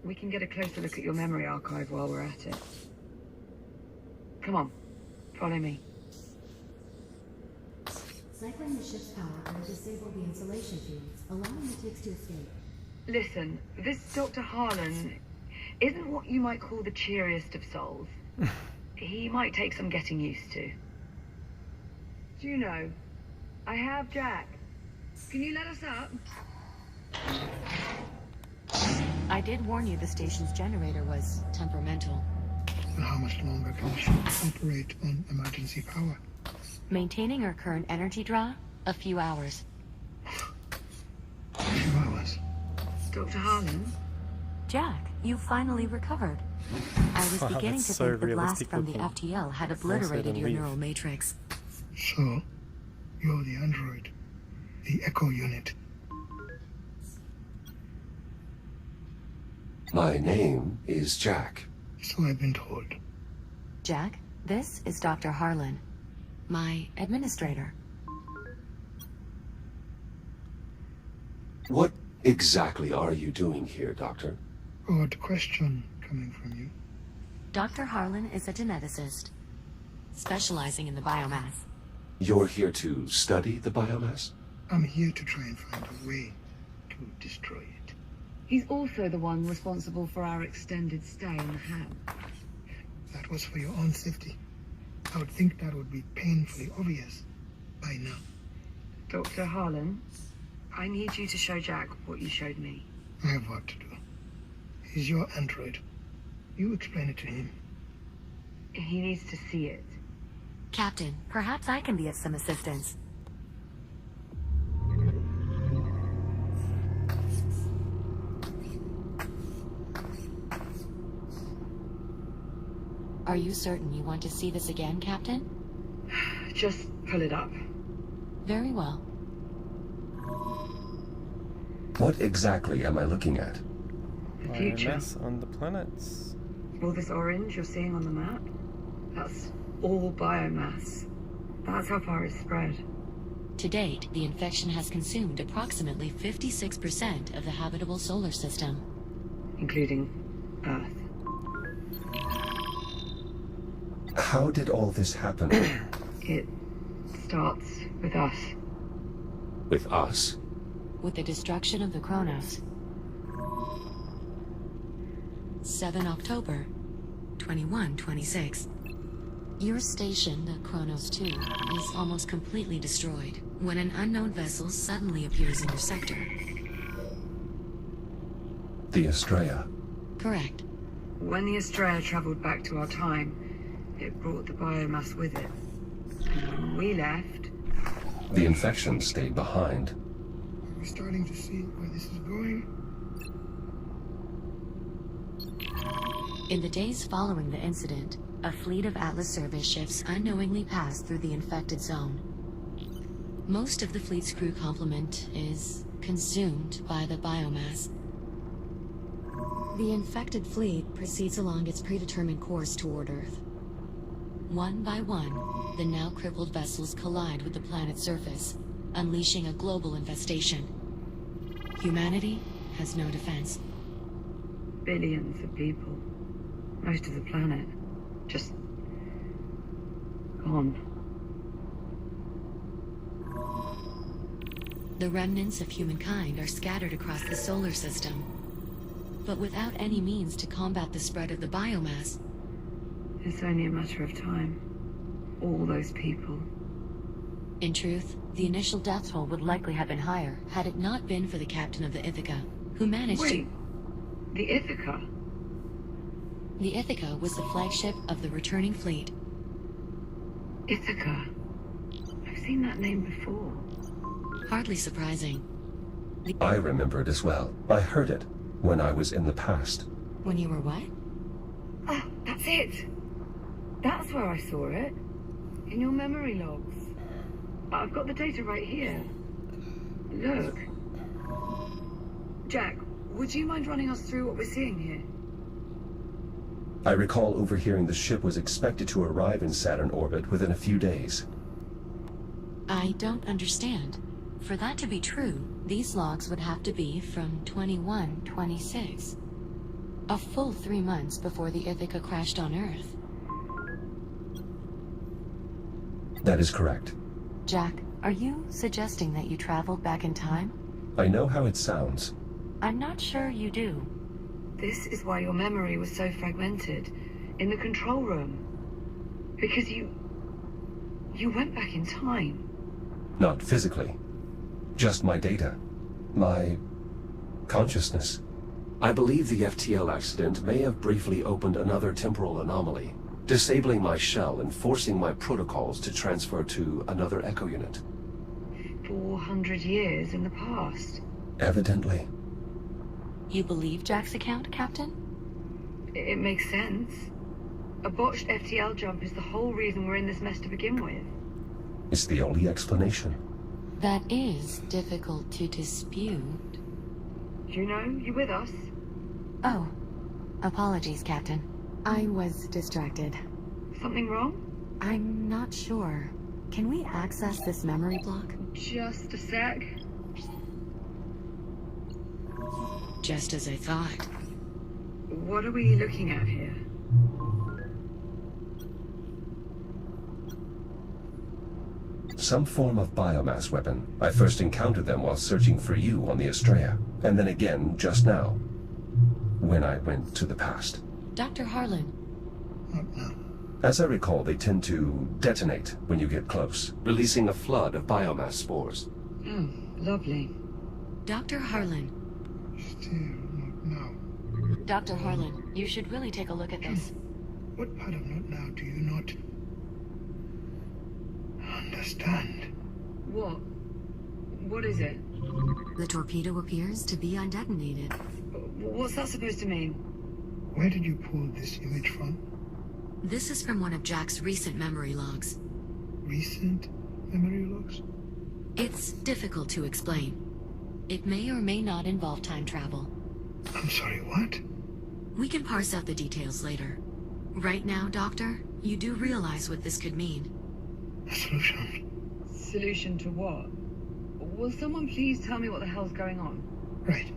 We can get a closer look at your memory archive while we're at it. Come on, follow me. Cycling the ship's power will disable the insulation fields, allowing the ticks to escape. Listen, this Dr. Harlan isn't what you might call the cheeriest of souls. He might take some getting used to. Juno, I have Jack. Can you let us up? I did warn you the station's generator was temperamental. And how much longer can the ship operate on emergency power? Maintaining our current energy draw, a few hours. A few hours? Dr. Harlan? Jack, you finally recovered. I was Wow, beginning to that's so think the blast realistic from the looking. FTL had Of course they obliterated don't your leave. neural matrix. So, you're the android. The Echo unit. My name is Jack. So I've been told. Jack, this is Dr. Harlan, my administrator. What exactly are you doing here, Doctor? Odd question coming from you. Dr. Harlan is a geneticist, specializing in the biomass. You're here to study the biomass? I'm here to try and find a way to destroy it. He's also the one responsible for our extended stay in the ham. That was for your own safety. I would think that would be painfully obvious by now. Dr. Harlan, I need you to show Jack what you showed me. I have work to do. He's your android. You explain it to him. He needs to see it. Captain, perhaps I can be of some assistance. Are you certain you want to see this again, Captain? Just pull it up. Very well. What exactly am I looking at? The future. Biomass on the planets. All this orange you're seeing on the map? That's all biomass. That's how far it's spread. To date, the infection has consumed approximately 56% of the habitable solar system. Including Earth. How did all this happen? It starts with us. With us? With the destruction of the Kronos. 7 October, 2126. Your station, the Kronos 2, is almost completely destroyed when an unknown vessel suddenly appears in your sector. The Estrella. Correct. When the Estrella traveled back to our time, it brought the biomass with it. And when we left... The infection stayed behind. Are we starting to see where this is going? In the days following the incident, a fleet of Atlas service ships unknowingly passed through the infected zone. Most of the fleet's crew complement is consumed by the biomass. The infected fleet proceeds along its predetermined course toward Earth. One by one, the now crippled vessels collide with the planet's surface, unleashing a global infestation. Humanity has no defense. Billions of people. Most of the planet. Just... gone. The remnants of humankind are scattered across the solar system. But without any means to combat the spread of the biomass... It's only a matter of time. All those people. In truth, the initial death toll would likely have been higher had it not been for the captain of the Ithaca, who managed Wait, the Ithaca? The Ithaca was the flagship of the returning fleet. Ithaca? I've seen that name before. Hardly surprising. I remember it as well. I heard it when I was in the past. When you were what? Ah, that's it! That's where I saw it. In your memory logs. I've got the data right here. Look. Jack, would you mind running us through what we're seeing here? I recall overhearing the ship was expected to arrive in Saturn orbit within a few days. I don't understand. For that to be true, these logs would have to be from 2126. A full 3 months before the Ithaca crashed on Earth. That is correct. Jack, are you suggesting that you traveled back in time? I know how it sounds. I'm not sure you do. This is why your memory was so fragmented. In the control room. Because you went back in time. Not physically. Just my data. My consciousness. I believe the FTL accident may have briefly opened another temporal anomaly, disabling my shell and forcing my protocols to transfer to another echo unit. 400 years in the past. Evidently. You believe Jack's account, Captain? It makes sense. A botched FTL jump is the whole reason we're in this mess to begin with. It's the only explanation. That is difficult to dispute. Juno, you with us? Oh, apologies, Captain. I was distracted. Something wrong? I'm not sure. Can we access this memory block? Just a sec. Just as I thought. What are we looking at here? Some form of biomass weapon. I first encountered them while searching for you on the Estrella, and then again just now, when I went to the past. Dr. Harlan. As I recall, they tend to detonate when you get close, releasing a flood of biomass spores. Oh, lovely. Dr. Harlan. Still not now. Dr. Harlan, you should really take a look at this. What part of not now do you not understand? What? What is it? The torpedo appears to be undetonated. What's that supposed to mean? Where did you pull this image from? This is from one of Jack's recent memory logs. Recent memory logs? It's difficult to explain. It may or may not involve time travel. I'm sorry, what? We can parse out the details later. Right now, Doctor, you do realize what this could mean. A solution. Solution to what? Will someone please tell me what the hell's going on? Right.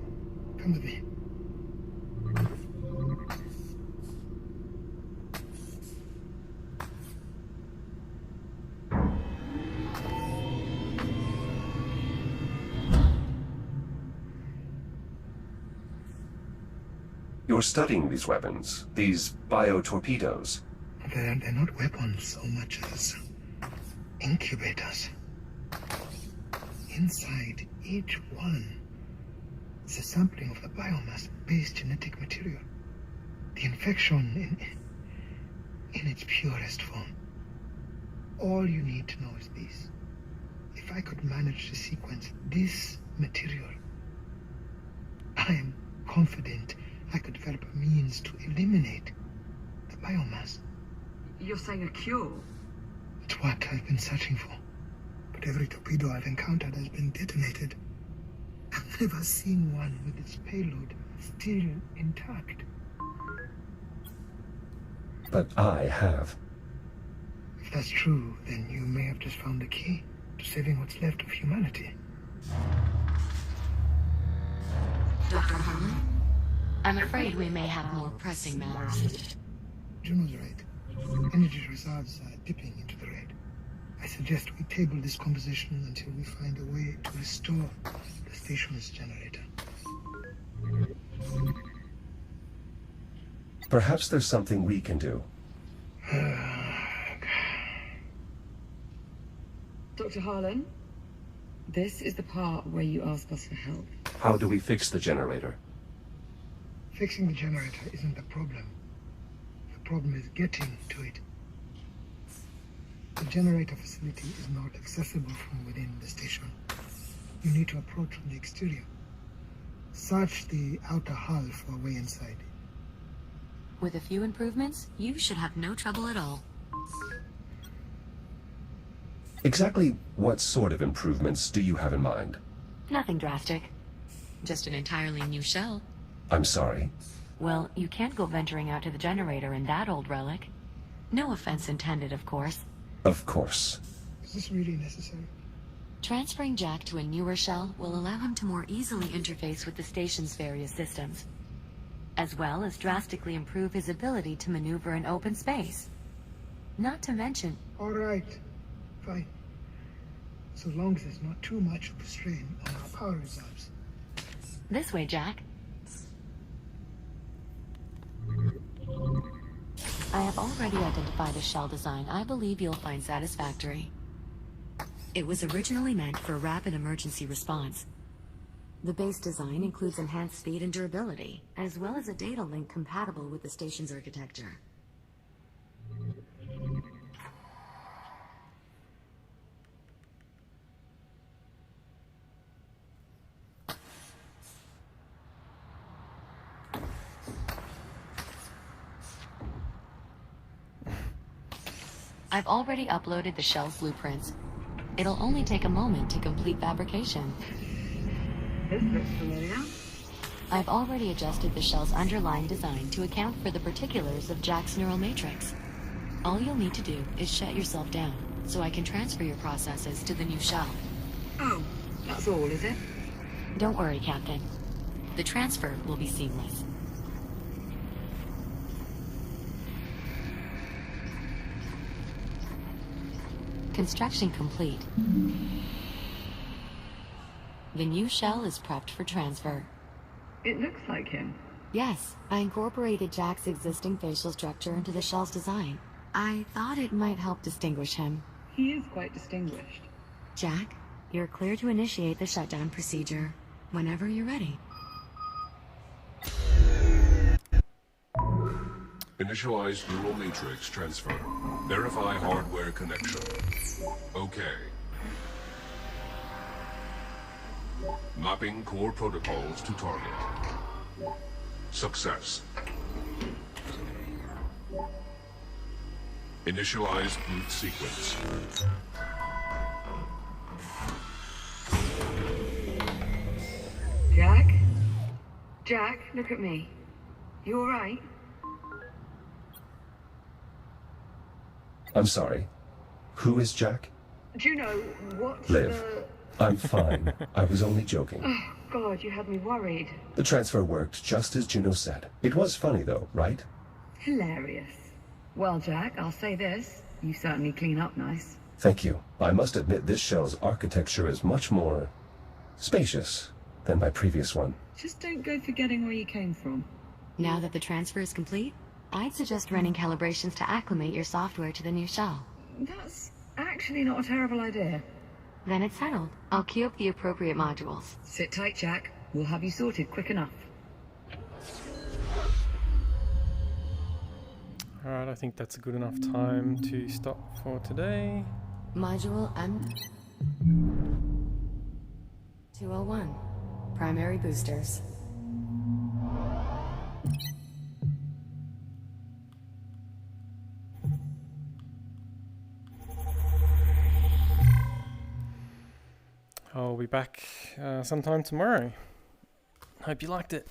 Come with me. You're studying these weapons, these bio-torpedoes. They're not weapons so much as incubators. Inside each one is a sampling of the biomass-based genetic material. The infection in its purest form. All you need to know is this. If I could manage to sequence this material, I am confident I could develop a means to eliminate the biomass. You're saying a cure? It's what I've been searching for. But every torpedo I've encountered has been detonated. I've never seen one with its payload still intact. But I have. If that's true, then you may have just found the key to saving what's left of humanity. Dr. Harlan? I'm afraid we may have more pressing matters. Juno's right. Energy reserves are dipping into the red. I suggest we table this conversation until we find a way to restore the station's generator. Perhaps there's something we can do. Dr. Harlan, this is the part where you ask us for help. How do we fix the generator? Fixing the generator isn't the problem. The problem is getting to it. The generator facility is not accessible from within the station. You need to approach from the exterior. Search the outer hull for a way inside. With a few improvements, you should have no trouble at all. Exactly what sort of improvements do you have in mind? Nothing drastic. Just an entirely new shell. I'm sorry. Well, you can't go venturing out to the generator in that old relic. No offense intended, of course. Of course. Is this really necessary? Transferring Jack to a newer shell will allow him to more easily interface with the station's various systems, as well as drastically improve his ability to maneuver in open space. Not to mention... All right. Fine. So long as there's not too much of a strain on our power reserves. This way, Jack. I have already identified a shell design I believe you'll find satisfactory. It was originally meant for rapid emergency response. The base design includes enhanced speed and durability, as well as a data link compatible with the station's architecture. I've already uploaded the shell's blueprints. It'll only take a moment to complete fabrication. This looks familiar. I've already adjusted the shell's underlying design to account for the particulars of Jack's neural matrix. All you'll need to do is shut yourself down, so I can transfer your processes to the new shell. Oh, that's all, is it? Don't worry, Captain. The transfer will be seamless. Construction complete. The new shell is prepped for transfer. It looks like him. Yes, I incorporated Jack's existing facial structure into the shell's design. I thought it might help distinguish him. He is quite distinguished. Jack, you're clear to initiate the shutdown procedure whenever you're ready. Initialize neural matrix transfer. Verify hardware connection. Okay. Mapping core protocols to target. Success. Initialize boot sequence. Jack? Jack, look at me. You alright? I'm sorry. Who is Jack? Juno, what's Liv. I'm fine. I was only joking. Oh, God, you had me worried. The transfer worked just as Juno said. It was funny though, right? Hilarious. Well, Jack, I'll say this. You certainly clean up nice. Thank you. I must admit this shell's architecture is much more spacious than my previous one. Just don't go forgetting where you came from. Now that the transfer is complete, I'd suggest running calibrations to acclimate your software to the new shell. That's actually not a terrible idea. Then it's settled. I'll queue up the appropriate modules. Sit tight, Jack. We'll have you sorted quick enough. Alright, I think that's a good enough time to stop for today. Module M201. Primary boosters. I'll be back sometime tomorrow. Hope you liked it.